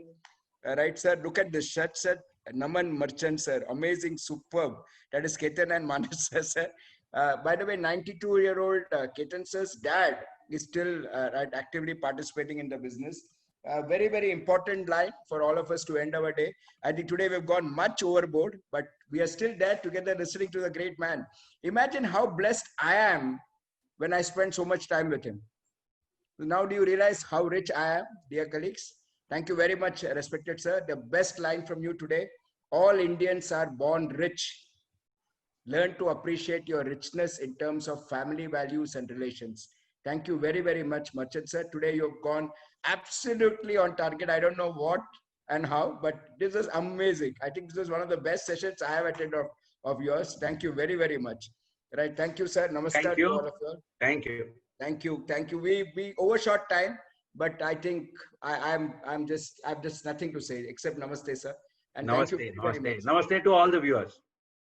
All right, sir. Look at this shirt, sir. Naman Merchant, sir. Amazing, superb. That is Ketan and Manas, sir. By the way, 92-year-old Ketan sir's dad is still actively participating in the business. Very, very important line for all of us to end our day. I think today we've gone much overboard, but we are still there together listening to the great man. Imagine how blessed I am when I spend so much time with him. Now do you realize how rich I am, dear colleagues? Thank you very much, respected sir. The best line from you today: all Indians are born rich. Learn to appreciate your richness in terms of family values and relations. Thank you very, very much, Machad sir. Today you've gone absolutely on target. I don't know what and how, but this is amazing. I think this is one of the best sessions I have attended of yours. Thank you very, very much. Right. Thank you, sir. Namaskar Thank to all you. of you. Thank you. Thank you. Thank you. We overshot time, but I think I've just nothing to say except namaste, sir. And thank you Namaste. very, very much. Namaste. Namaste to all the viewers.